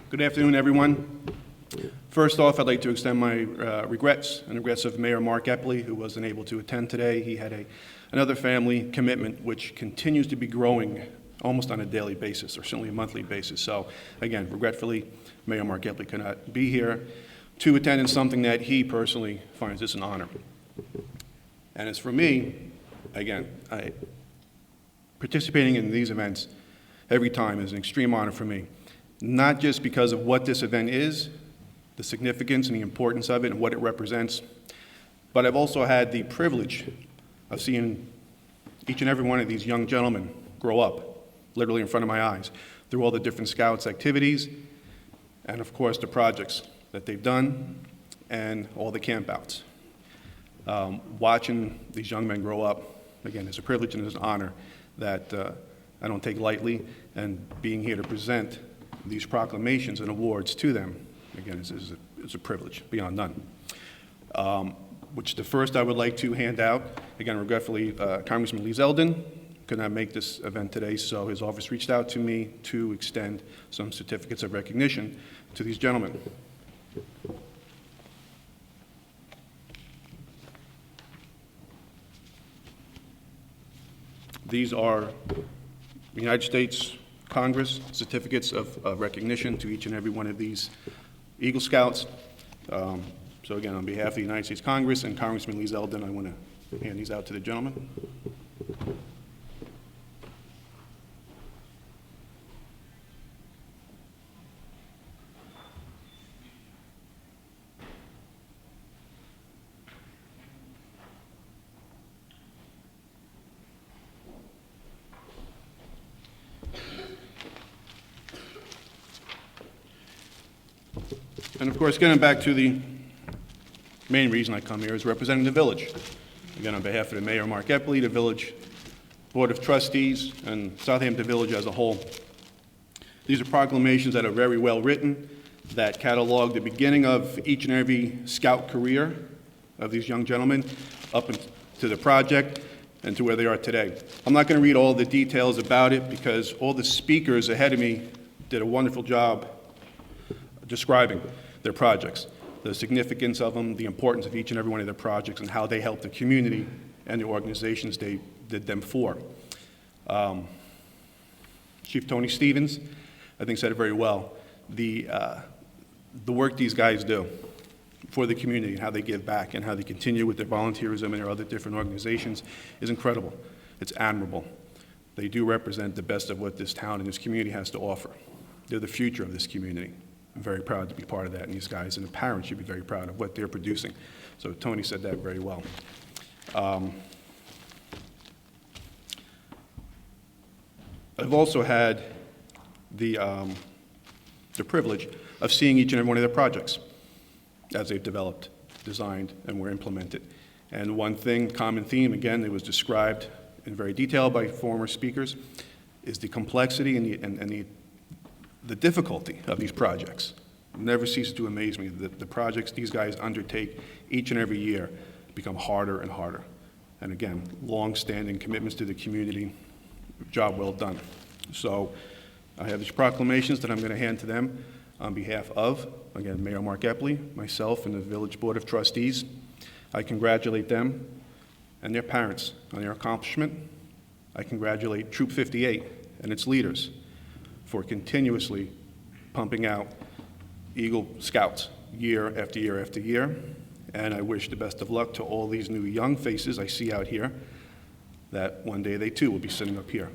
Good afternoon, everyone. First off, I'd like to extend my regrets and regrets of Mayor Mark Epley, who wasn't able to attend today. He had another family commitment, which continues to be growing almost on a daily basis, or certainly a monthly basis. So, again, regretfully, Mayor Mark Epley could not be here to attend in something that he personally finds is an honor. And as for me, again, participating in these events every time is an extreme honor for me. Not just because of what this event is, the significance and the importance of it and what it represents, but I've also had the privilege of seeing each and every one of these young gentlemen grow up, literally in front of my eyes, through all the different Scouts activities, and of course the projects that they've done, and all the campouts. Watching these young men grow up, again, is a privilege and is an honor that I don't take lightly, and being here to present these proclamations and awards to them, again, is a privilege beyond none. Which the first I would like to hand out, again, regretfully, Congressman Lee Zeldin could not make this event today, so his office reached out to me to extend some certificates of recognition to these gentlemen. These are the United States Congress certificates of recognition to each and every one of these Eagle Scouts. So again, on behalf of the United States Congress and Congressman Lee Zeldin, I want to hand these out to the gentleman. And of course, getting back to the main reason I come here is representing the village. Again, on behalf of the Mayor, Mark Epley, the Village Board of Trustees, and Southampton Village as a whole. These are proclamations that are very well written, that catalog the beginning of each and every Scout career of these young gentlemen up to the project and to where they are today. I'm not going to read all the details about it because all the speakers ahead of me did a wonderful job describing their projects, the significance of them, the importance of each and every one of their projects, and how they help the community and the organizations they did them for. Chief Tony Stevens, I think, said it very well. The work these guys do for the community and how they give back and how they continue with their volunteerism and their other different organizations is incredible. It's admirable. They do represent the best of what this town and this community has to offer. They're the future of this community. I'm very proud to be part of that, and these guys and the parents should be very proud of what they're producing. So Tony said that very well. I've also had the privilege of seeing each and every one of their projects as they've developed, designed, and were implemented. And one thing, common theme, again, it was described in very detail by former speakers, is the complexity and the difficulty of these projects. It never ceases to amaze me that the projects these guys undertake each and every year become harder and harder. And again, long-standing commitments to the community, job well done. So I have these proclamations that I'm going to hand to them on behalf of, again, Mayor Mark Epley, myself, and the Village Board of Trustees. I congratulate them and their parents on their accomplishment. I congratulate Troop 58 and its leaders for continuously pumping out Eagle Scouts year after year after year. And I wish the best of luck to all these new young faces I see out here, that one day they too will be sitting up here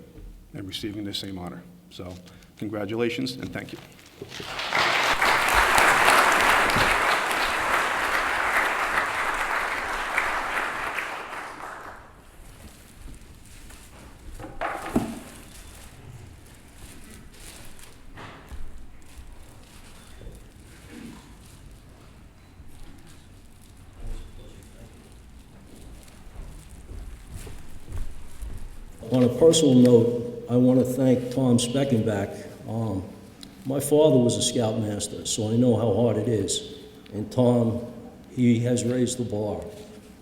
and receiving the same honor. So congratulations and thank you. On a personal note, I want to thank Tom Speckenbach. My father was a scoutmaster, so I know how hard it is. And Tom, he has raised the bar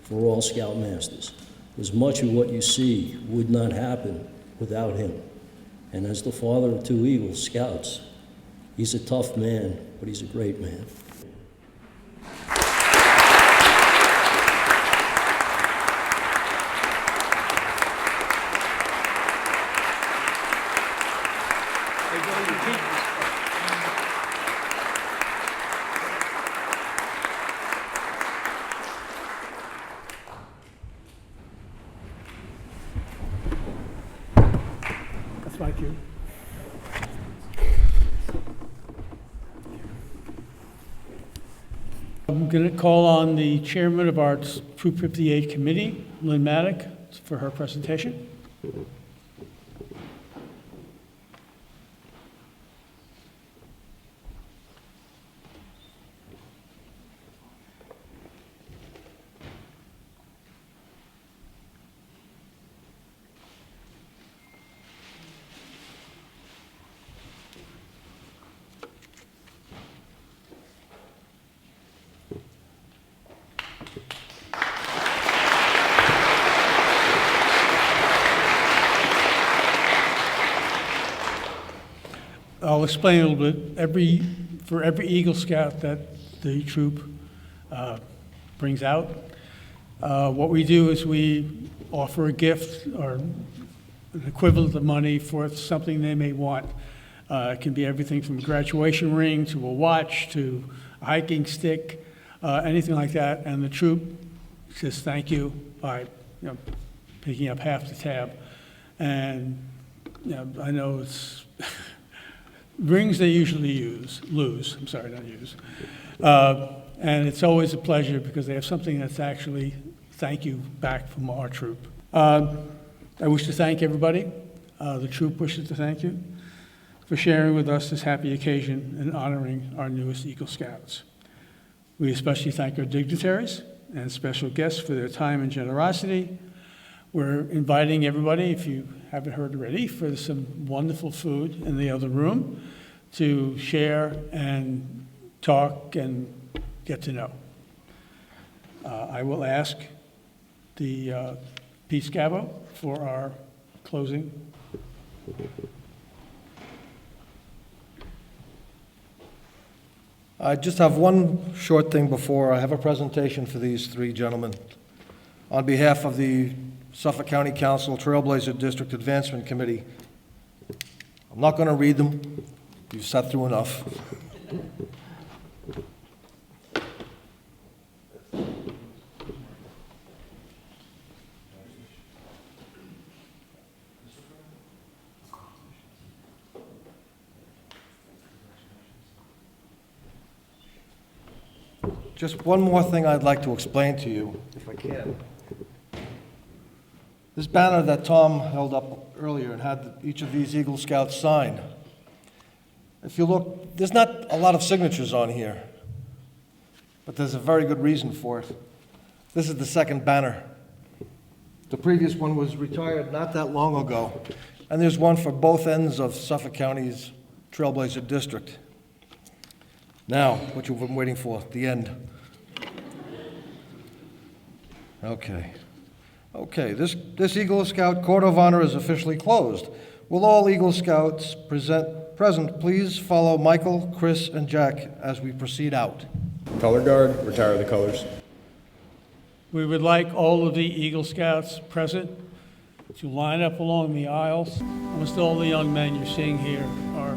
for all scoutmasters. As much of what you see would not happen without him. And as the father of 2 Eagle Scouts, he's a tough man, but he's a great man. That's my cue. I'm going to call on the chairman of our Troop 58 committee, Lynn Maddock, for her presentation. I'll explain a little bit. For every Eagle Scout that the troop brings out, what we do is we offer a gift or an equivalent of money for something they may want. It can be everything from a graduation ring to a watch to a hiking stick, anything like that. And the troop says thank you by picking up half the tab. And I know it's rings they usually lose. I'm sorry, not use. And it's always a pleasure because they have something that's actually thank you back from our troop. I wish to thank everybody. The troop wishes to thank you for sharing with us this happy occasion and honoring our newest Eagle Scouts. We especially thank our dignitaries and special guests for their time and generosity. We're inviting everybody, if you haven't heard already, for some wonderful food in the other room to share and talk and get to know. I will ask the Pete Scavo for our closing. I just have one short thing before I have a presentation for these three gentlemen. On behalf of the Suffolk County Council Trailblazer District Advancement Committee, I'm not going to read them. You've sat through enough. Just one more thing I'd like to explain to you, if I can. This banner that Tom held up earlier and had each of these Eagle Scouts sign. If you look, there's not a lot of signatures on here, but there's a very good reason for it. This is the second banner. The previous one was retired not that long ago, and there's one for both ends of Suffolk County's Trailblazer District. Now, what you've been waiting for, the end. Okay, this Eagle Scout Court of Honor is officially closed. Will all Eagle Scouts present please follow Michael, Chris, and Jack as we proceed out? Color guard, retire the colors. We would like all of the Eagle Scouts present to line up along the aisles. Almost all the young men you're seeing here are